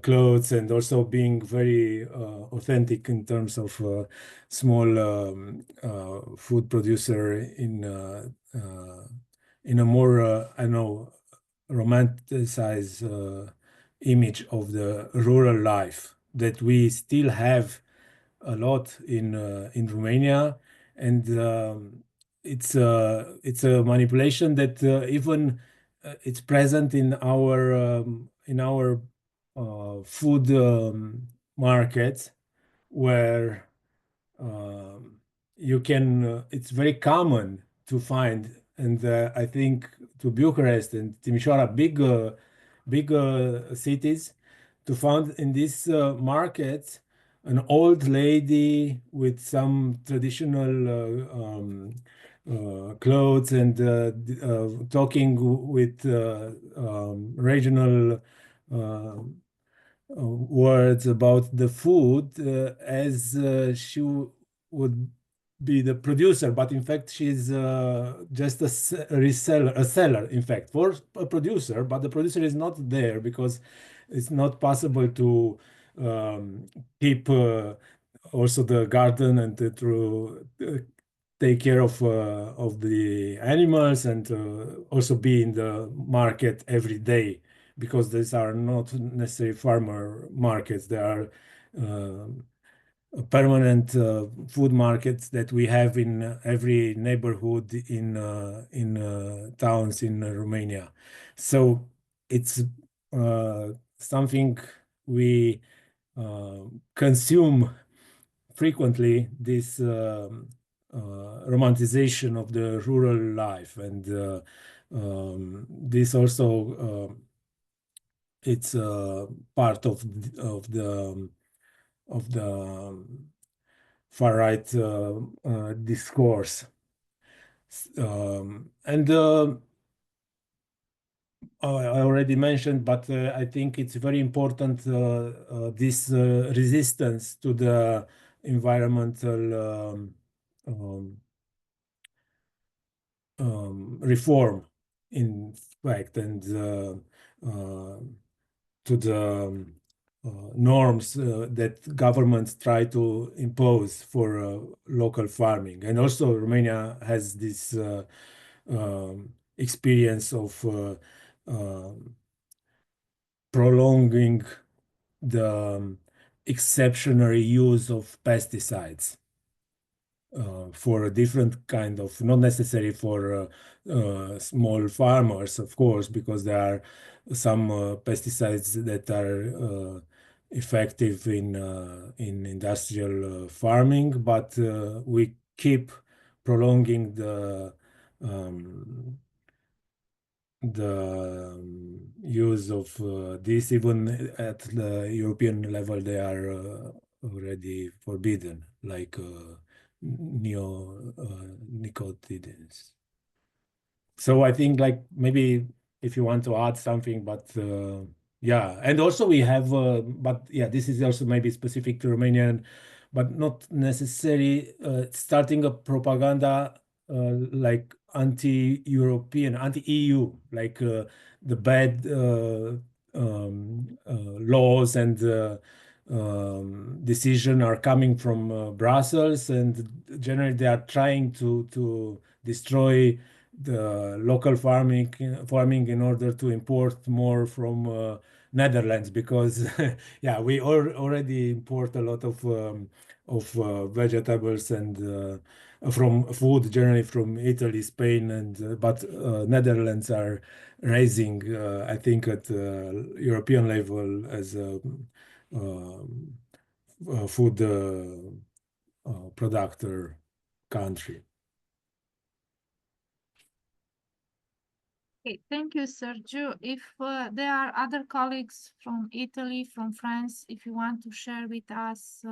clothes, and also being very authentic in terms of small food producer in a more I don't know, romanticized image of the rural life that we still have a lot in Romania, and it's a manipulation that even it's present in our food markets, where you can it's very common to find, and I think to Bucharest and Timișoara, big cities, to find in these markets an old lady with some traditional clothes and talking with regional words about the food as she would be the producer, but in fact she's just a reseller, a seller, in fact, for a producer, but the producer is not there because it's not possible to keep also the garden and to take care of the animals, and also be in the market every day, because these are not necessarily farmer markets. They are permanent food markets that we have in every neighborhood in towns in Romania. So it's something we consume frequently, this romanticization of the rural life, and this also it's part of the far right discourse, and I already mentioned, but I think it's very important this resistance to the environmental reform, in fact, and to the norms that governments try to impose for local farming. And also Romania has this experience of prolonging the exceptional use of pesticides for a different kind of, not necessary for small farmers, of course, because there are some pesticides that are effective in industrial farming, but we keep prolonging the use of this. Even at the European level, they are already forbidden, like neonicotinoids. So I think, like, maybe if you want to add something, but yeah, and also we have, but yeah, this is also maybe specific to Romanian, but not necessarily starting a propaganda like anti-European, anti-EU, like the bad laws and decision are coming from Brussels, and generally they are trying to destroy the local farming in order to import more from Netherlands, because yeah, we already import a lot of vegetables and from food generally from Italy, Spain, and but Netherlands are raising, I think, at European level as a food producer country. Okay, thank you, Sergio. If there are other colleagues from Italy, from France, if you want to share with us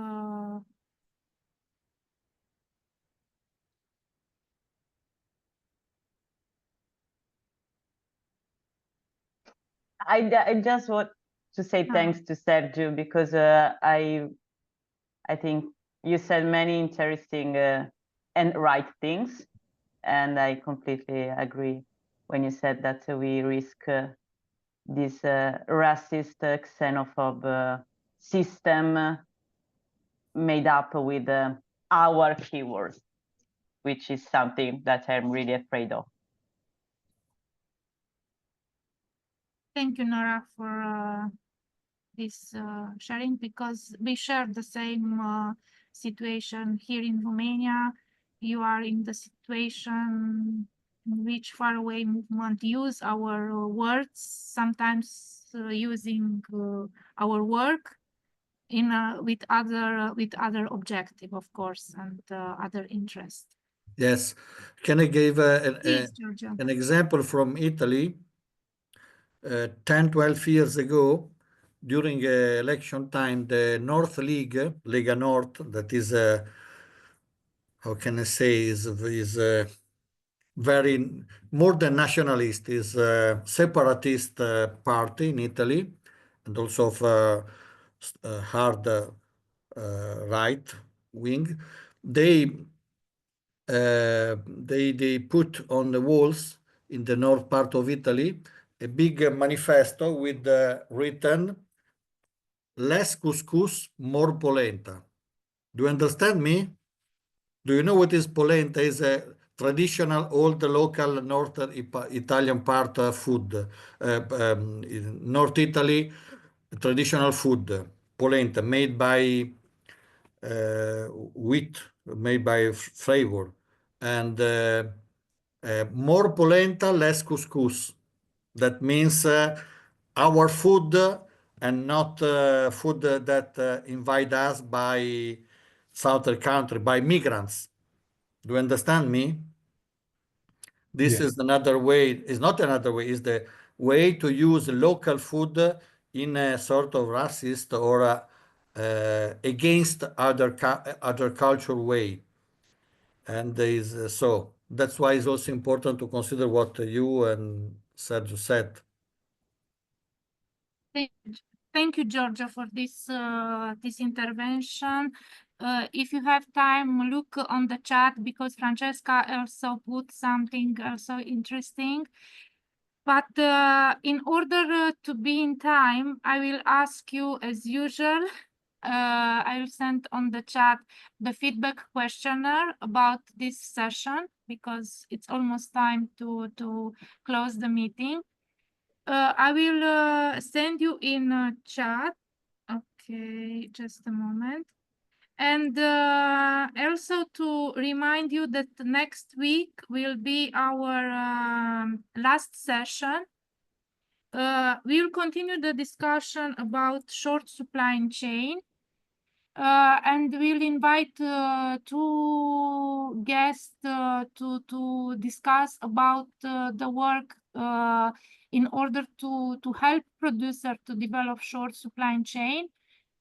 I just want to say thanks to Sergio, because I think you said many interesting and right things, and I completely agree when you said that we risk this racist, xenophobe system made up with our keywords, which is something that I'm really afraid of. Thank you, Nora, for this sharing, because we share the same situation here in Romania. You are in the situation in which faraway movement use our words, sometimes using our work in with other objective, of course, and other interest. Yes. Can I give Please, Giorgio. an example from Italy? 10, 12 years ago, during election time, the North League, Lega North, that is, how can I say, is very more than nationalist, is a separatist party in Italy, and also of hard right wing. They put on the walls in the north part of Italy a big manifesto with written "Less couscous, more polenta." Do you understand me? Do you know what is polenta? Is a traditional old local northern Italian part food. In North Italy, traditional food, polenta, made by wheat, made by flavor. And more polenta, less couscous. That means our food and not food that invite us by southern country, by migrants. Do you understand me? This is another way, it's not another way, it's the way to use local food in a sort of racist or against other culture way. And there is so that's why it's also important to consider what you and Sergio said. Thank you, Giorgio, for this this intervention. If you have time, look on the chat, because Francesca also put something also interesting. But in order to be in time, I will ask you as usual. I will send on the chat the feedback questionnaire about this session, because it's almost time to close the meeting. I will send you in chat. Okay, just a moment. And also to remind you that next week will be our last session. We will continue the discussion about short supply chain. And we'll invite two guests to discuss about the work in order to help producers to develop short supply chain.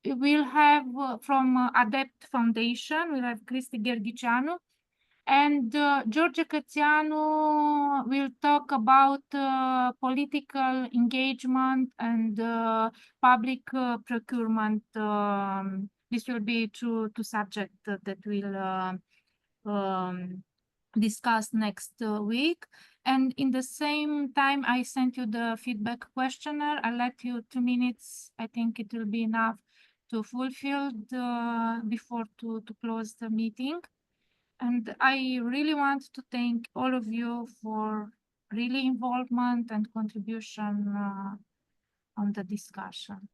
We'll have from Adept Foundation, we'll have Cristi Gherghicianu, and Giorgio Cazziano will talk about political engagement and public procurement. This will be two subjects that we'll discuss next week. And in the same time, I sent you the feedback questionnaire. I'll let you 2 minutes. I think it will be enough to fulfill before to close the meeting. And I really want to thank all of you for really involvement and contribution on the discussion.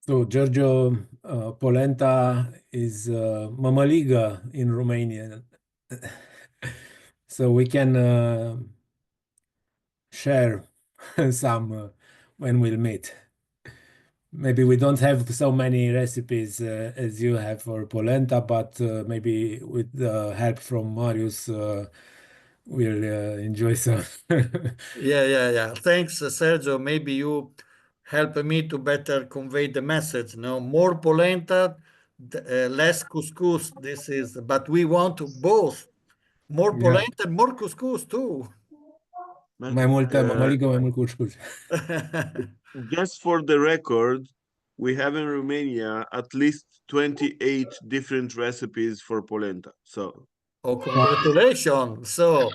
So Giorgio, polenta is mămăligă in Romanian. So we can share some when we'll meet. Maybe we don't have so many recipes as you have for polenta, but maybe with the help from Marius, we'll enjoy some. Yeah. Thanks, Sergio. Maybe you help me to better convey the message. No, more polenta, less couscous. This is, but we want both. More Yeah. polenta and more couscous too. Mai multă mămăligă, mai mult cuscuz. Just for the record, we have in Romania at least 28 different recipes for polenta. So, oh, congratulations! So,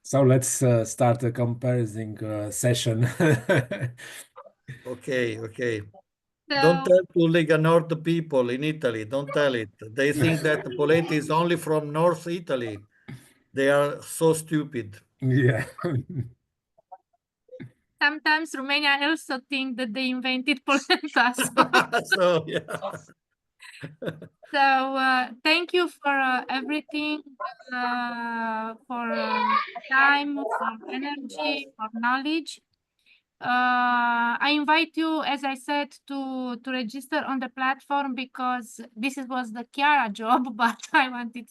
So let's start a comparison session. okay. So, Don't tell to Lega Nord people in Italy. Don't tell it. They think that polenta is only from North Italy. They are so stupid. Yeah. sometimes Romania also think that they invented polenta. So yeah. So thank you for everything, for time, for energy, for knowledge. I invite you, as I said, to register on the platform because this was the Chiara job, but I wanted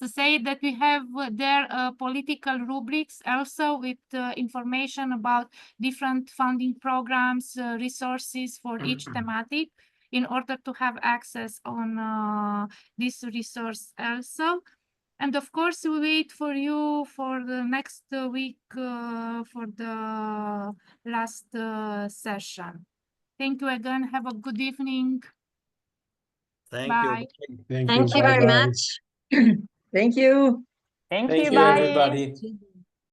to say that we have there political rubrics also with information about different funding programs, resources for each thematic in order to have access on this resource also. And of course, we wait for you for the next week for the last session. Thank you again. Have a good evening. Thank Bye. you. Thank you very Bye-bye. much. Thank you. Thank Thank you. you, Bye. everybody.